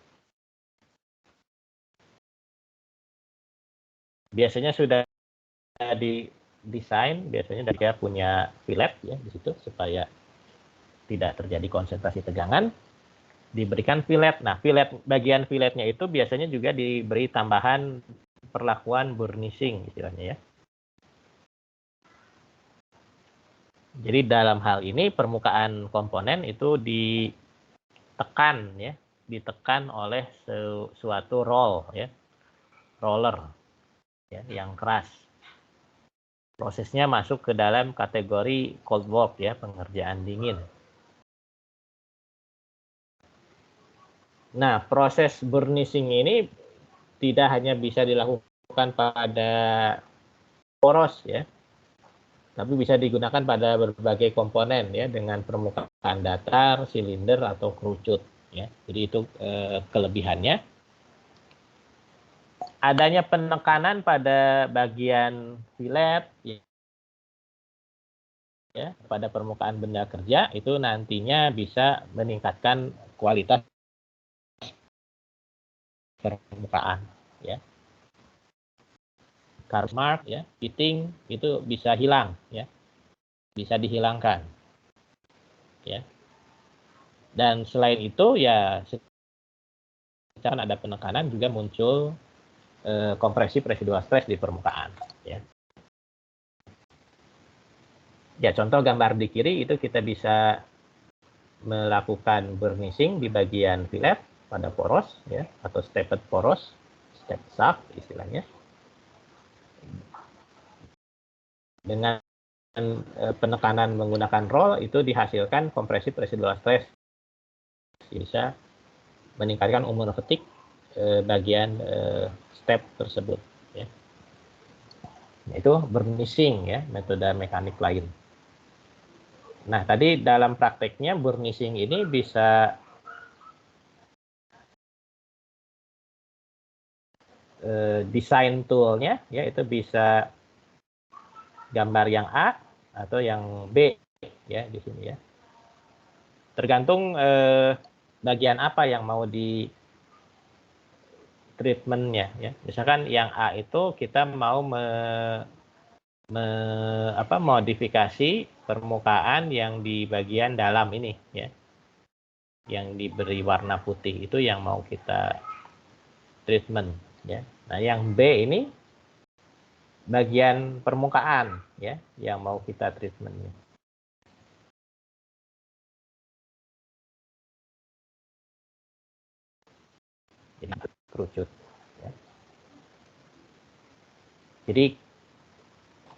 Biasanya sudah didesain, biasanya dia punya fillet ya di situ supaya tidak terjadi konsentrasi tegangan. Diberikan fillet. Nah, bagian filletnya itu biasanya juga diberi tambahan perlakuan burnishing istilahnya ya. Jadi dalam hal ini permukaan komponen itu ditekan ya, ditekan oleh suatu roller ya, yang keras. Prosesnya masuk ke dalam kategori cold work ya, pengerjaan dingin. Nah, proses burnishing ini tidak hanya bisa dilakukan pada poros ya, tapi bisa digunakan pada berbagai komponen ya, dengan permukaan datar, silinder atau kerucut ya. Jadi itu kelebihannya. Adanya penekanan pada bagian fillet ya, pada permukaan benda kerja itu nantinya bisa meningkatkan kualitas permukaan ya. Car mark ya, fitting itu bisa hilang ya, bisa dihilangkan ya. Dan selain itu ya, secara ada penekanan juga muncul kompresi residual stress di permukaan ya. Ya, contoh gambar di kiri itu kita bisa melakukan burnishing di bagian fillet pada poros ya, atau stepped poros, step shaft istilahnya. Dengan penekanan menggunakan roll itu dihasilkan kompresi residual stress, bisa meningkatkan umur ketik bagian step tersebut. Ya. Itu burnishing ya, metode mekanik lain. Nah tadi dalam prakteknya burnishing ini bisa desain toolnya, ya itu bisa gambar yang A atau yang B ya di sini ya. Tergantung bagian apa yang mau di treatmentnya ya. Misalkan yang A itu kita mau modifikasi permukaan yang di bagian dalam ini ya. Yang diberi warna putih itu yang mau kita treatment ya. Nah, yang B ini bagian permukaan ya yang mau kita treatmentnya. Jadi kerucut ya. Jadi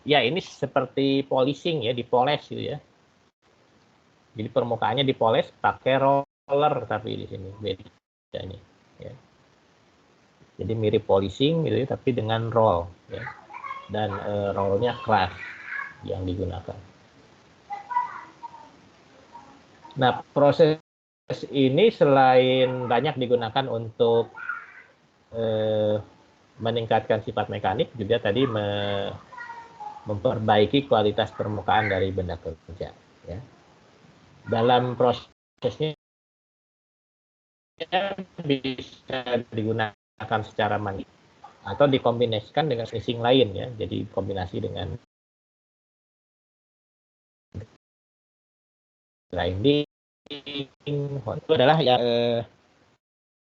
ya ini seperti polishing ya, dipoles gitu ya. Jadi permukaannya dipoles pakai roller tapi di sini bedanya ya. Jadi mirip polishing gitu ya, tapi dengan roll ya. Dan rollnya keras yang digunakan. Nah, proses ini selain banyak digunakan untuk meningkatkan sifat mekanik, juga tadi memperbaiki kualitas permukaan dari benda kerja. Ya. Dalam prosesnya bisa digunakan secara mandiri atau dikombinasikan dengan finishing lain ya. Jadi kombinasi dengan grinding itu adalah ya,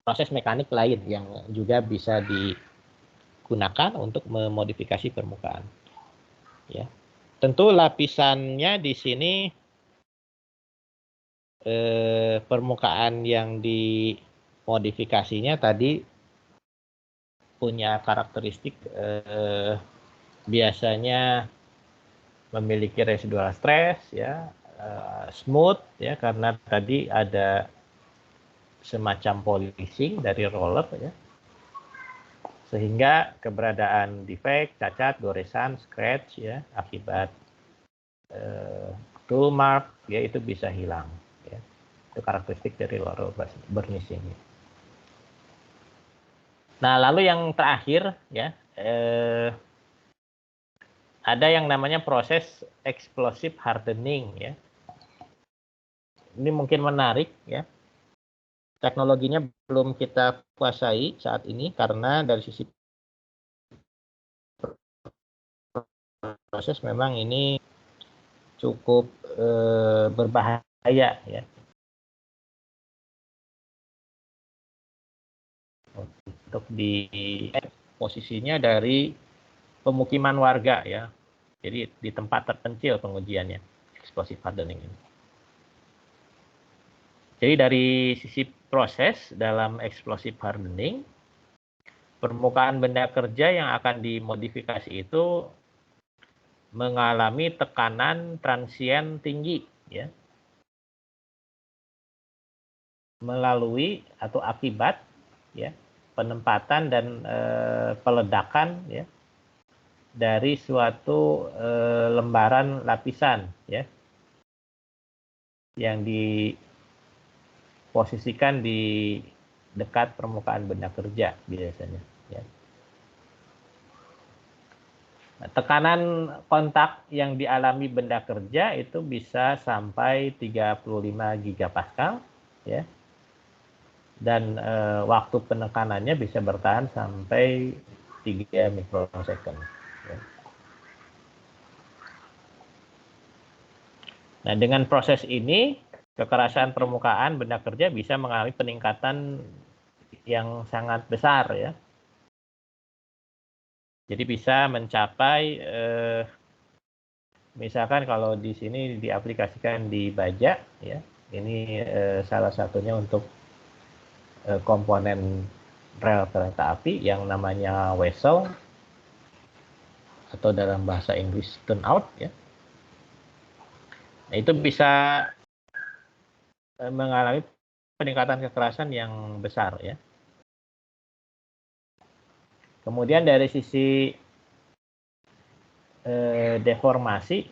proses mekanik lain yang juga bisa digunakan untuk memodifikasi permukaan. Ya, tentu lapisannya di sini permukaan yang dimodifikasinya tadi punya karakteristik biasanya memiliki residual stress ya, smooth ya karena tadi ada semacam polishing dari roller ya, sehingga keberadaan defect, cacat, goresan, scratch ya akibat tool mark ya itu bisa hilang ya. Itu karakteristik dari roller burnishing. Nah lalu yang terakhir ya ada yang namanya proses explosive hardening ya. Ini mungkin menarik ya. Teknologinya belum kita kuasai saat ini karena dari sisi proses memang ini cukup berbahaya ya. Untuk di posisinya dari pemukiman warga ya. Jadi di tempat terpencil pengujiannya explosive hardening ini. Jadi dari sisi proses dalam explosive hardening, permukaan benda kerja yang akan dimodifikasi itu mengalami tekanan transient tinggi ya. Melalui atau akibat ya penempatan dan peledakan ya dari suatu lembaran lapisan ya yang diposisikan di dekat permukaan benda kerja biasanya ya. Nah, tekanan kontak yang dialami benda kerja itu bisa sampai 35 gigapascal ya. Dan waktu penekanannya bisa bertahan sampai 3 mikrosecond ya. Nah, dengan proses ini kekerasan permukaan benda kerja bisa mengalami peningkatan yang sangat besar ya. Jadi bisa mencapai misalkan kalau di sini diaplikasikan di baja ya. Ini salah satunya untuk komponen rel kereta api yang namanya wesel atau dalam bahasa Inggris turnout ya. Nah, itu bisa mengalami peningkatan kekerasan yang besar ya. Kemudian dari sisi deformasi,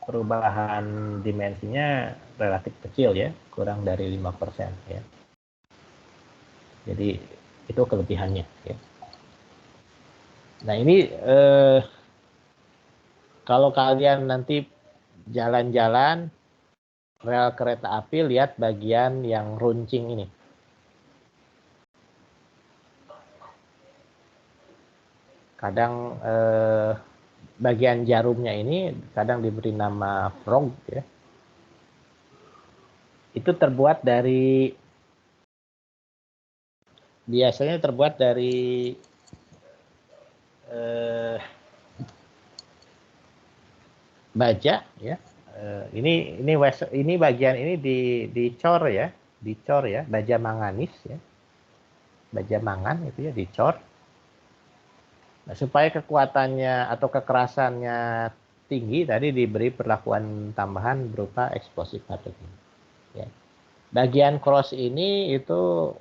perubahan dimensinya relatif kecil ya, kurang dari 5% ya. Jadi itu kelebihannya ya. Nah ini kalau kalian nanti jalan-jalan rel kereta api, lihat bagian yang runcing ini. Kadang bagian jarumnya ini kadang diberi nama frog ya. Itu biasanya terbuat dari baja ya. Ini bagian ini dicor ya, baja manganis ya. Baja mangan itu ya dicor. Nah, supaya kekuatannya atau kekerasannya tinggi, tadi diberi perlakuan tambahan berupa explosive hardening. Ya. Bagian cross ini itu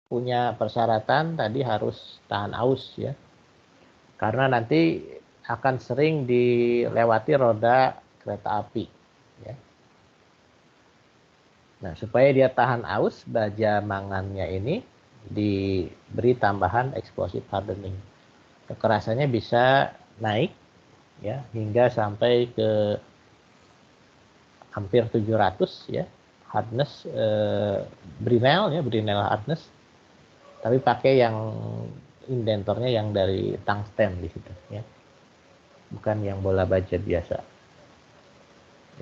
punya persyaratan tadi harus tahan aus ya, karena nanti akan sering dilewati roda kereta api. Ya. Nah, supaya dia tahan aus, baja mangannya ini diberi tambahan explosive hardening. Kekerasannya bisa naik ya hingga sampai ke hampir 700 ya hardness Brinell hardness, tapi pakai yang indentornya yang dari tungsten di situ ya, bukan yang bola baja biasa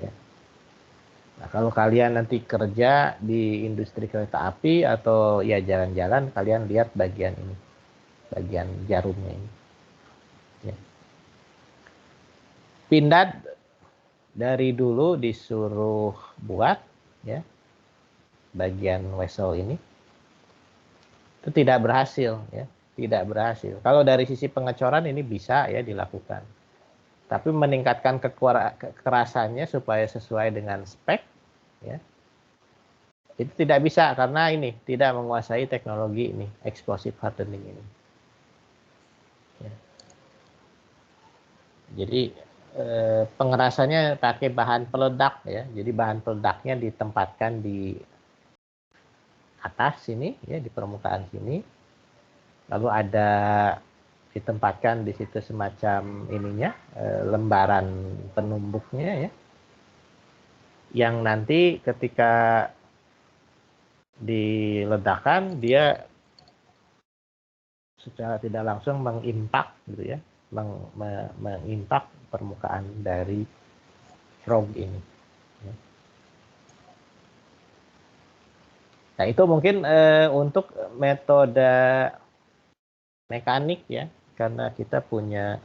ya. Nah, kalau kalian nanti kerja di industri kereta api atau ya jalan-jalan, kalian lihat bagian ini, bagian jarumnya ini. Ya. Pindad dari dulu disuruh buat ya bagian wesel ini, itu tidak berhasil ya, tidak berhasil. Kalau dari sisi pengecoran ini bisa ya dilakukan, tapi meningkatkan kekerasannya supaya sesuai dengan spek ya itu tidak bisa, karena ini tidak menguasai teknologi ini explosive hardening ini ya. Jadi pengerasannya pakai bahan peledak ya, jadi bahan peledaknya ditempatkan di atas sini ya, di permukaan sini, lalu ada ditempatkan di situ semacam ininya lembaran penumbuknya ya, yang nanti ketika diledakkan dia secara tidak langsung mengimpak gitu ya, mengimpak permukaan dari frog ini ya. Nah itu mungkin untuk metode mekanik ya, karena kita punya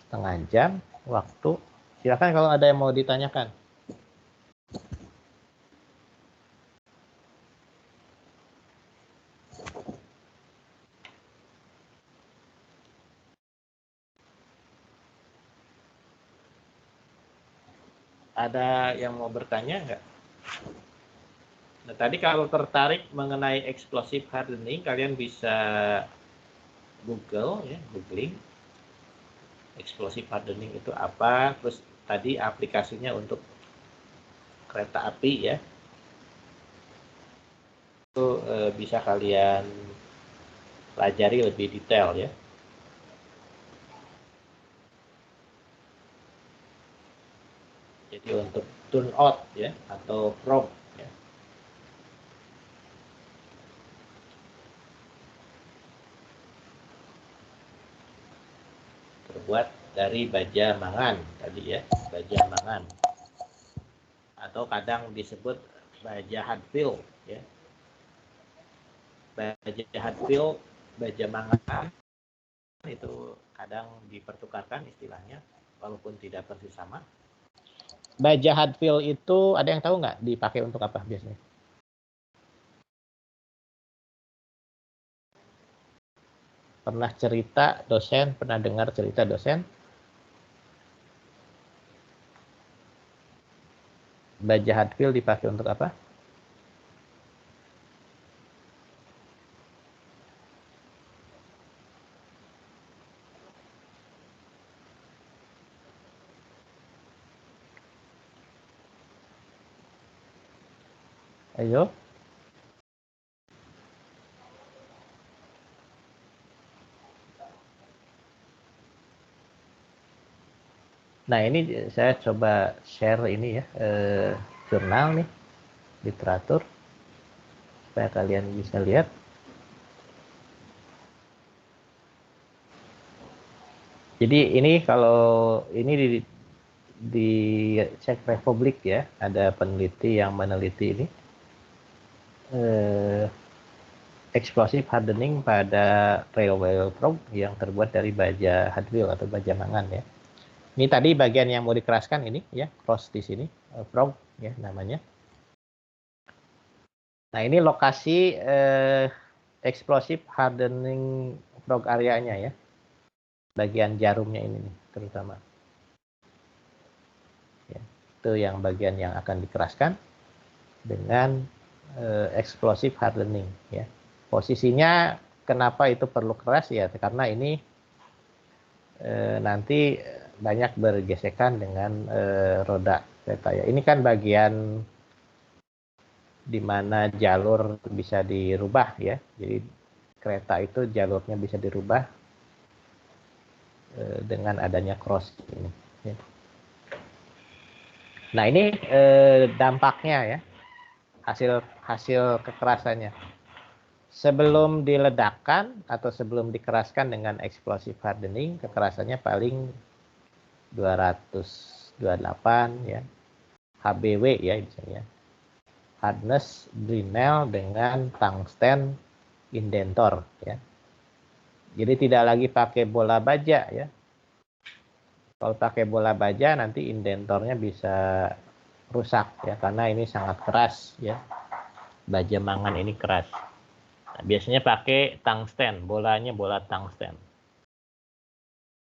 setengah jam waktu. Silakan kalau ada yang mau ditanyakan. Ada yang mau bertanya nggak? Nah, tadi kalau tertarik mengenai explosive hardening, kalian bisa Google ya, googling explosive hardening itu apa, terus tadi aplikasinya untuk kereta api ya, itu bisa kalian pelajari lebih detail ya. Jadi untuk turnout ya atau frog ya, terbuat dari baja mangan tadi ya, baja mangan atau kadang disebut baja hardfill ya. Baja hardfill, baja mangan itu kadang dipertukarkan istilahnya walaupun tidak persis sama. Baja hardfill itu ada yang tahu nggak dipakai untuk apa biasanya? Pernah cerita dosen, pernah dengar cerita dosen? Baja Hadfield dipakai untuk apa? Ayo. Nah, ini saya coba share ini ya, jurnal nih, literatur, supaya kalian bisa lihat. Jadi ini kalau ini di Czech Republic ya, ada peneliti yang meneliti ini explosive hardening pada railway probe yang terbuat dari baja Hadfield atau baja mangan ya. Ini tadi bagian yang mau dikeraskan ini ya, cross di sini, probe ya namanya. Nah, ini lokasi explosive hardening probe areanya ya. Bagian jarumnya ini nih, terutama. Ya, itu yang bagian yang akan dikeraskan dengan explosive hardening ya. Posisinya kenapa itu perlu keras ya, karena ini nanti banyak bergesekan dengan roda kereta ya. Ini kan bagian di mana jalur bisa dirubah ya. Jadi kereta itu jalurnya bisa dirubah dengan adanya cross ini. Ya. Nah, ini dampaknya ya, hasil kekerasannya. Sebelum diledakkan atau sebelum dikeraskan dengan explosive hardening, kekerasannya paling 228 ya, HBW ya misalnya. Hardness Brinell dengan tungsten indentor ya. Jadi tidak lagi pakai bola baja ya. Kalau pakai bola baja nanti indentornya bisa rusak ya, karena ini sangat keras ya. Baja mangan ini keras. Nah, biasanya pakai tungsten, bolanya bola tungsten.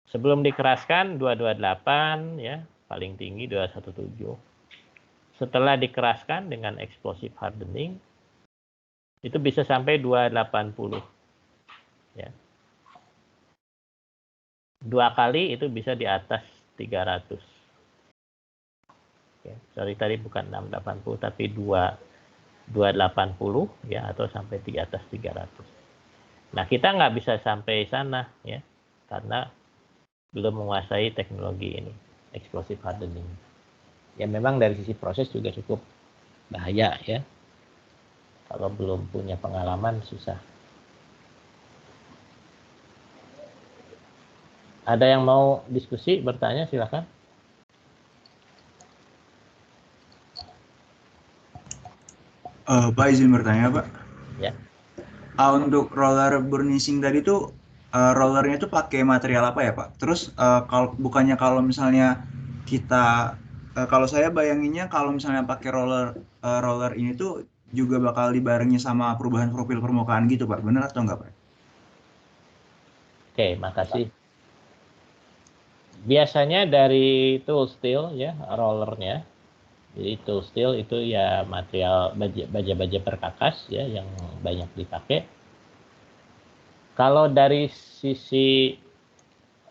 Sebelum dikeraskan 228 ya, paling tinggi 217. Setelah dikeraskan dengan explosive hardening itu bisa sampai 280 ya. 2 kali itu bisa di atas 300. Oke, sorry tadi bukan 680 tapi 280 ya, atau sampai di atas 300. Nah, kita nggak bisa sampai sana ya, karena belum menguasai teknologi ini, explosive hardening. Ya memang dari sisi proses juga cukup bahaya ya. Kalau belum punya pengalaman susah. Ada yang mau diskusi, bertanya silakan. Pak izin bertanya Pak. Ya. Untuk roller burnishing tadi tuh rollernya tuh pakai material apa ya Pak? Terus bukannya kalau misalnya kita kalau saya bayanginnya kalau misalnya pakai roller ini tuh juga bakal dibarengi sama perubahan profil permukaan gitu Pak. Benar atau enggak Pak? Oke, makasih. Biasanya dari tool steel ya, rollernya. Jadi tool steel itu ya material baja-baja perkakas ya yang banyak dipakai. Kalau dari sisi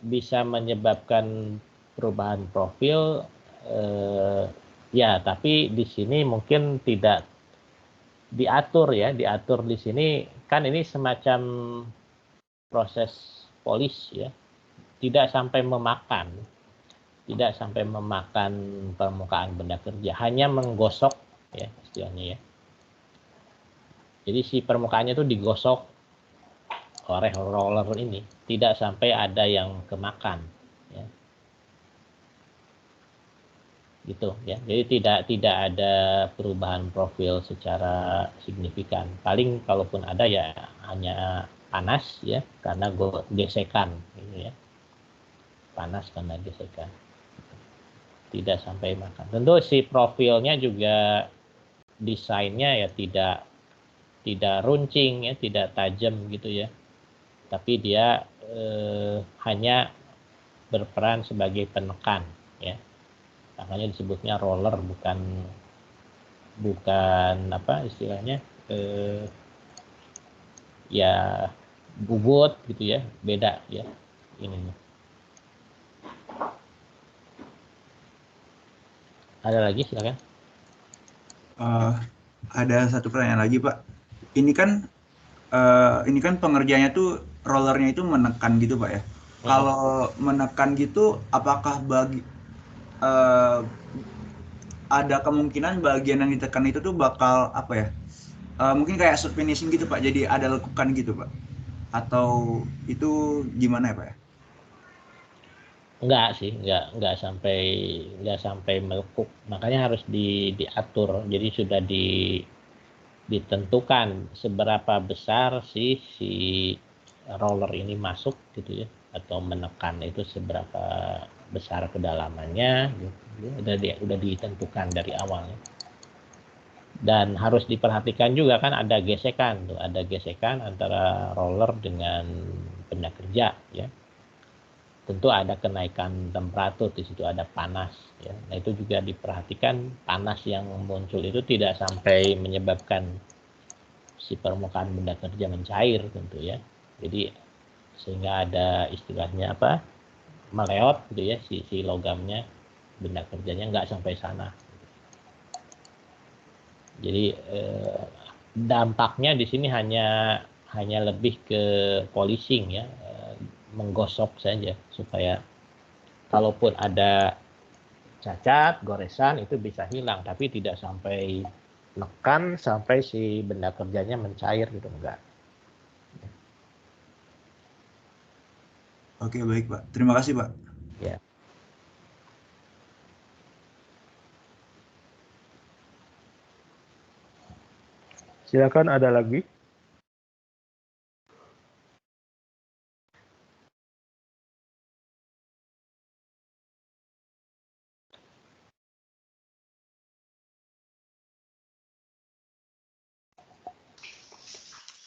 bisa menyebabkan perubahan profil ya, tapi di sini mungkin tidak diatur ya, diatur di sini kan ini semacam proses polish ya. Tidak sampai memakan permukaan benda kerja, hanya menggosok ya istilahnya ya. Jadi si permukaannya itu digosok oleh roller ini, tidak sampai ada yang kemakan ya. Gitu ya. Jadi tidak ada perubahan profil secara signifikan. Paling kalaupun ada ya hanya panas ya, karena gesekan gitu ya. Panas karena gesekan. Tidak sampai makan. Tentu si profilnya juga desainnya ya tidak runcing ya, tidak tajam gitu ya. tapi dia hanya berperan sebagai penekan, ya. Makanya disebutnya roller, bukan apa istilahnya, ya bubut gitu ya, beda ya ini. Ada lagi, silakan. Ada satu pertanyaan lagi, Pak. Ini kan pengerjaannya tuh rollernya itu menekan gitu, Pak ya. Kalau menekan gitu, apakah ada kemungkinan bagian yang ditekan itu tuh bakal apa ya? Mungkin kayak short finishing gitu, Pak. Jadi ada lekukan gitu, Pak. Atau itu gimana ya, Pak ya? Enggak sih, enggak sampai melekuk. Makanya harus diatur. Jadi sudah ditentukan seberapa besar si roller ini masuk gitu ya, atau menekan itu seberapa besar kedalamannya gitu. Udah ditentukan dari awal. Dan harus diperhatikan juga kan ada gesekan antara roller dengan benda kerja ya. Tentu ada kenaikan temperatur, di situ ada panas ya. Nah, itu juga diperhatikan, panas yang muncul itu tidak sampai menyebabkan si permukaan benda kerja mencair tentu ya. Jadi sehingga ada istilahnya apa? Meleot gitu ya, si logamnya, benda kerjanya nggak sampai sana. Jadi dampaknya di sini hanya lebih ke polishing ya, menggosok saja supaya kalaupun ada cacat, goresan itu bisa hilang, tapi tidak sampai nekan sampai si benda kerjanya mencair gitu, enggak. Oke, baik, Pak. Terima kasih, Pak. Ya. Silakan, ada lagi?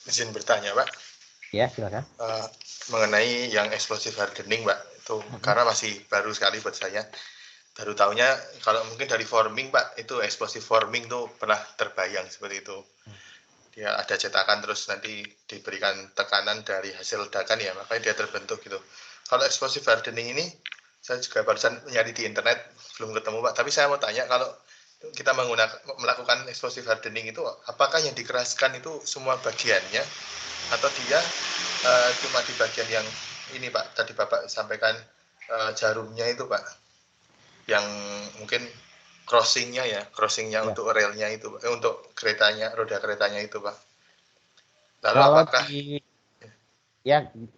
Izin bertanya, Pak. Ya, silakan. Mengenai yang explosive hardening, Pak, itu karena masih baru sekali buat saya. Baru tahunya kalau mungkin dari forming, Pak, itu explosive forming tuh pernah terbayang seperti itu. Dia ada cetakan terus nanti diberikan tekanan dari hasil ledakan ya, makanya dia terbentuk gitu. Kalau explosive hardening ini, saya juga barusan nyari di internet, belum ketemu, Pak. Tapi saya mau tanya, kalau kita melakukan explosive hardening itu, apakah yang dikeraskan itu semua bagiannya, atau dia cuma di bagian yang ini, Pak, tadi Bapak sampaikan jarumnya itu, Pak, yang mungkin crossingnya ya. Untuk relnya itu, untuk keretanya, roda keretanya itu, Pak. Lalu kalau apakah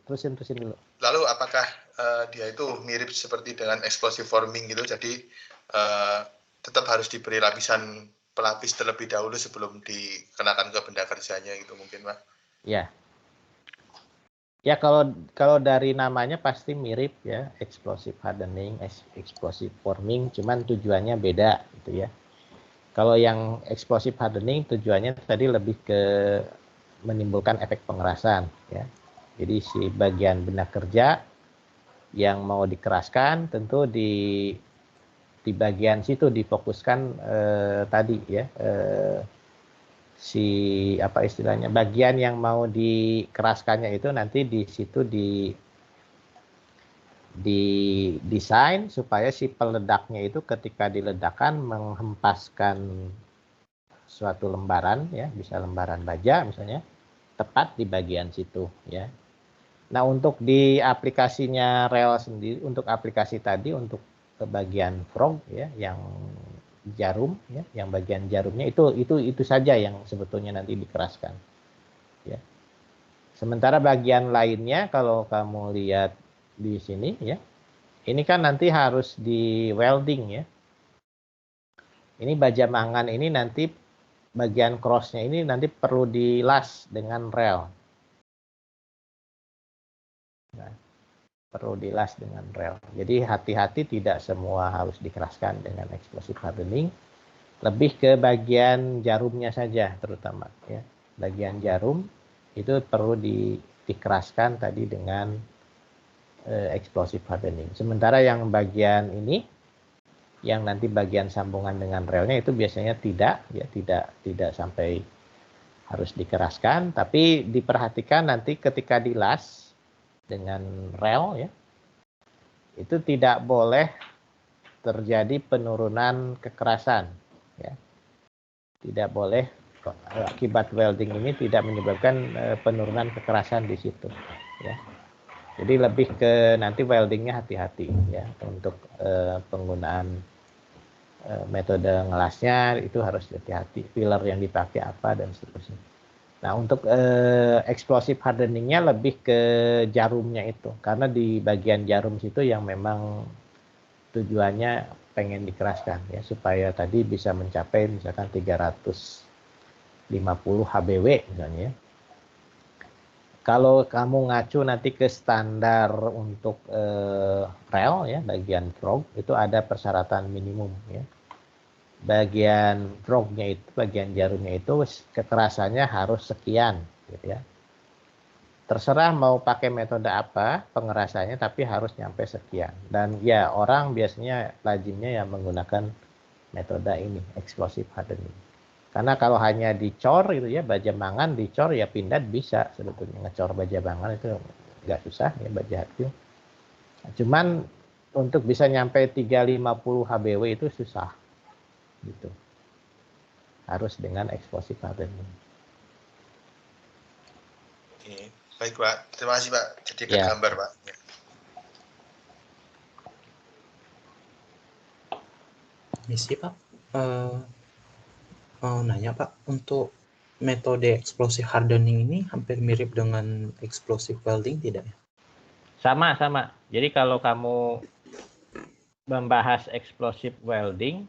terusin dulu. Lalu apakah dia itu mirip seperti dengan explosive forming gitu, jadi tetap harus diberi pelapis terlebih dahulu sebelum dikenakan ke benda kerjanya gitu mungkin, Pak? Ya. Ya, kalau dari namanya pasti mirip ya, explosive hardening, explosive forming, cuman tujuannya beda gitu ya. Kalau yang explosive hardening tujuannya tadi lebih ke menimbulkan efek pengerasan ya. Jadi si bagian benda kerja yang mau dikeraskan tentu di bagian situ difokuskan tadi ya, si apa istilahnya, bagian yang mau dikeraskannya itu nanti di situ desain supaya si peledaknya itu ketika diledakkan menghempaskan suatu lembaran ya, bisa lembaran baja misalnya, tepat di bagian situ ya. Nah, untuk di aplikasinya rel sendiri, untuk aplikasi tadi untuk ke bagian frog ya, yang jarum ya, yang bagian jarumnya itu saja yang sebetulnya nanti dikeraskan ya. Sementara bagian lainnya kalau kamu lihat di sini ya, ini kan nanti harus di welding ya. Ini baja mangan ini nanti bagian crossnya ini nanti perlu dilas dengan rel. Nah, perlu dilas dengan rel. Jadi hati-hati, tidak semua harus dikeraskan dengan explosive hardening. Lebih ke bagian jarumnya saja terutama ya. Bagian jarum itu perlu dikeraskan tadi dengan explosive hardening. Sementara yang bagian ini, yang nanti bagian sambungan dengan relnya itu biasanya tidak sampai harus dikeraskan, tapi diperhatikan nanti ketika dilas dengan rel ya, itu tidak boleh terjadi penurunan kekerasan ya. Tidak boleh, akibat welding ini tidak menyebabkan penurunan kekerasan di situ ya. Jadi lebih ke nanti weldingnya hati-hati ya, untuk penggunaan metode ngelasnya itu harus hati-hati, filler yang dipakai apa dan seterusnya. Nah, untuk explosive hardeningnya lebih ke jarumnya itu, karena di bagian jarum situ yang memang tujuannya pengen dikeraskan ya, supaya tadi bisa mencapai misalkan 350 HBW misalnya. Kalau kamu ngacu nanti ke standar untuk rel ya, bagian frog itu ada persyaratan minimum ya. Bagian frognya itu, bagian jarumnya itu kekerasannya harus sekian gitu ya. Terserah mau pakai metode apa pengerasannya, tapi harus nyampe sekian. Dan ya orang biasanya lazimnya yang menggunakan metode ini, explosive hardening. Karena kalau hanya dicor gitu ya, baja mangan dicor ya pindad bisa sebetulnya, ngecor baja mangan itu nggak susah ya, baja hasil. Cuman untuk bisa nyampe 350 HBW itu susah gitu. Harus dengan explosive hardening. Oke, baik Pak. Terima kasih Pak. Jadi Ya. gambar Pak. Misi Pak, mau nanya Pak, untuk metode explosive hardening ini hampir mirip dengan explosive welding tidak ya? Sama. Jadi kalau kamu membahas explosive welding,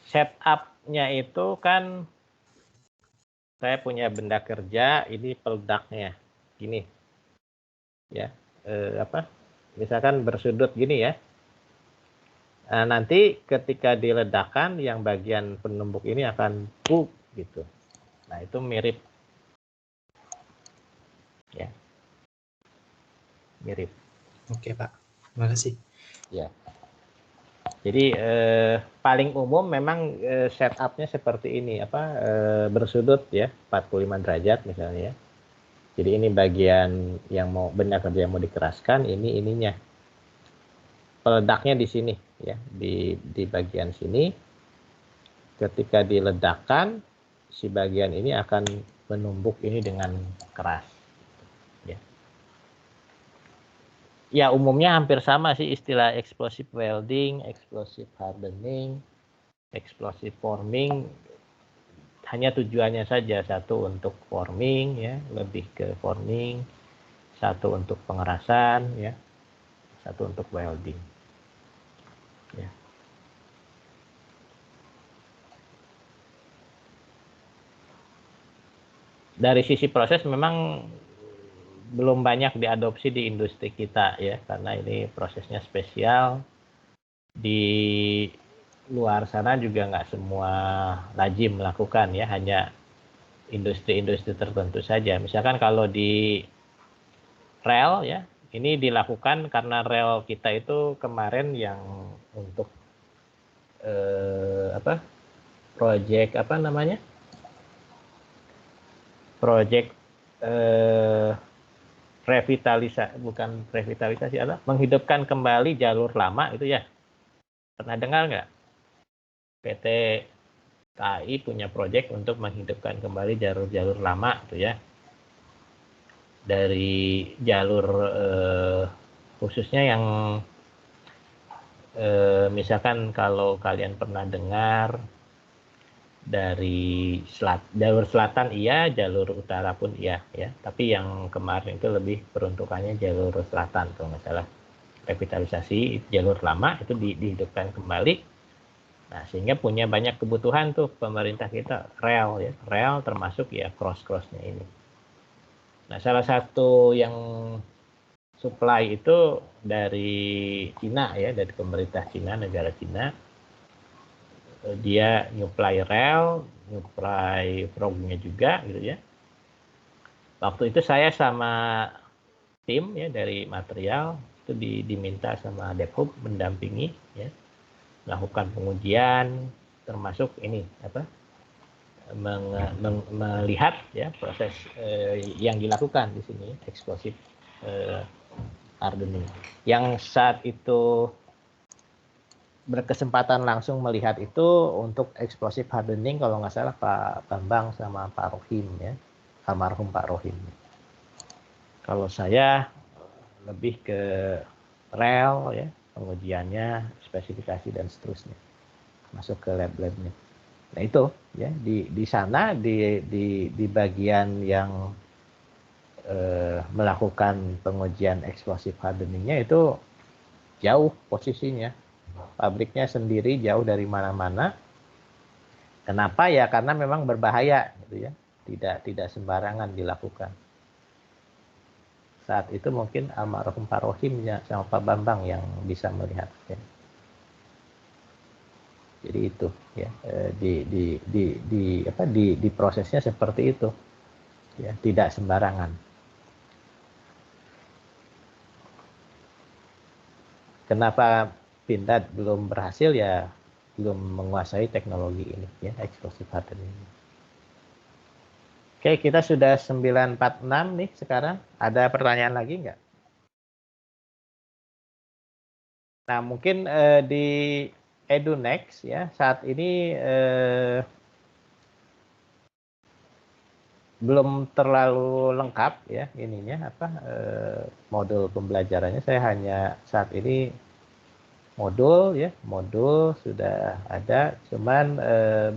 setup-nya itu kan saya punya benda kerja, ini peledaknya gini ya, misalkan bersudut gini ya. Nah, nanti ketika diledakkan yang bagian penumbuk ini akan puk gitu. Nah, itu mirip ya, mirip. Oke Pak, terima kasih. Ya. Jadi paling umum memang setupnya seperti ini, bersudut ya, 45 derajat misalnya ya. Jadi ini bagian yang mau benda kerja yang mau dikeraskan, ini ininya. Peledaknya di sini ya, di bagian sini. Ketika diledakkan, si bagian ini akan menumbuk ini dengan keras. Ya umumnya hampir sama sih istilah explosive welding, explosive hardening, explosive forming. Hanya tujuannya saja, satu untuk forming ya, lebih ke forming, satu untuk pengerasan ya, satu untuk welding. Ya. Dari sisi proses memang belum banyak diadopsi di industri kita ya, karena ini prosesnya spesial. Di luar sana juga nggak semua lazim melakukan ya, hanya industri-industri tertentu saja. Misalkan kalau di rel ya, ini dilakukan karena rel kita itu kemarin yang untuk proyek proyek revitalisasi menghidupkan kembali jalur lama itu ya. Pernah dengar nggak? PT KAI punya proyek untuk menghidupkan kembali jalur-jalur lama itu ya. Dari jalur khususnya yang misalkan kalau kalian pernah dengar dari jalur selatan iya, jalur utara pun iya ya. Tapi yang kemarin itu lebih peruntukannya jalur selatan kalau nggak salah. Revitalisasi jalur lama itu dihidupkan kembali. Nah, sehingga punya banyak kebutuhan tuh pemerintah kita rel ya. Rel termasuk ya cross-crossnya ini. Nah, salah satu yang supply itu dari Cina ya, dari pemerintah Cina, negara Cina. Dia nyuplai rel, nyuplai frognya juga gitu ya. Waktu itu saya sama tim ya dari material itu diminta sama DevHub mendampingi ya, melakukan pengujian termasuk ini melihat ya proses yang dilakukan di sini explosive hardening. Yang saat itu berkesempatan langsung melihat itu untuk explosive hardening kalau nggak salah Pak Bambang sama Pak Rohim ya, almarhum Pak Rohim. Kalau saya lebih ke rel ya, pengujiannya, spesifikasi dan seterusnya, masuk ke lab-labnya. Nah itu ya di sana di bagian yang melakukan pengujian explosive hardeningnya itu jauh posisinya, pabriknya sendiri jauh dari mana-mana. Kenapa ya? Karena memang berbahaya gitu ya, tidak sembarangan dilakukan. Saat itu mungkin almarhum Pak Rohim ya, sama Pak Bambang yang bisa melihat ya. Jadi itu ya di prosesnya seperti itu ya, tidak sembarangan. Kenapa Pindad belum berhasil ya, belum menguasai teknologi ini ya, explosive hardening. Oke, kita sudah 9.46 nih sekarang. Ada pertanyaan lagi nggak? Nah, mungkin di EduNext ya, saat ini belum terlalu lengkap ya ininya modul pembelajarannya. Saya hanya saat ini modul sudah ada, cuman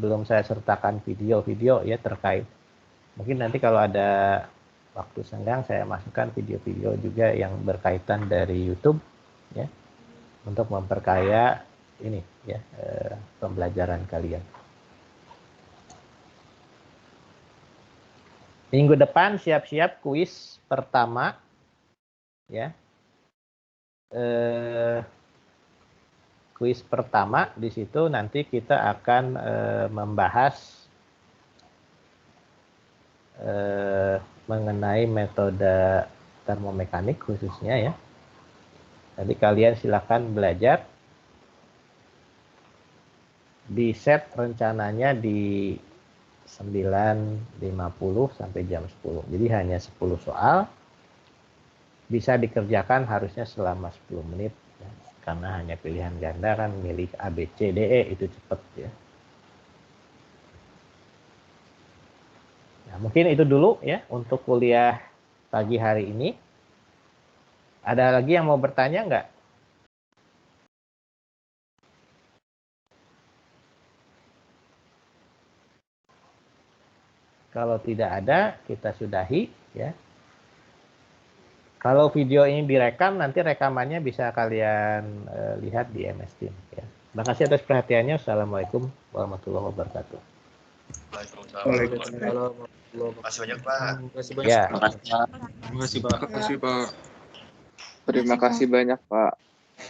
belum saya sertakan video-video ya terkait. Mungkin nanti kalau ada waktu senggang saya masukkan video-video juga yang berkaitan dari YouTube ya, untuk memperkaya ini ya pembelajaran kalian. Minggu depan siap-siap kuis pertama ya. Kuis pertama di situ nanti kita akan membahas mengenai metode termomekanik khususnya ya. Jadi kalian silakan belajar. Di set rencananya di 9.50 sampai jam 10. Jadi hanya 10 soal. Bisa dikerjakan harusnya selama 10 menit. Ya. Karena hanya pilihan ganda kan, milih A, B, C, D, E itu cepat ya. Nah, mungkin itu dulu ya untuk kuliah pagi hari ini. Ada lagi yang mau bertanya nggak? Kalau tidak ada, kita sudahi ya. Kalau video ini direkam, nanti rekamannya bisa kalian lihat di MS Team ya. Terima kasih atas perhatiannya. Assalamualaikum warahmatullahi wabarakatuh. Waalaikumsalam. Terima kasih banyak Pak. Terima kasih banyak. Ya. Terima kasih Pak. Terima kasih banyak Pak.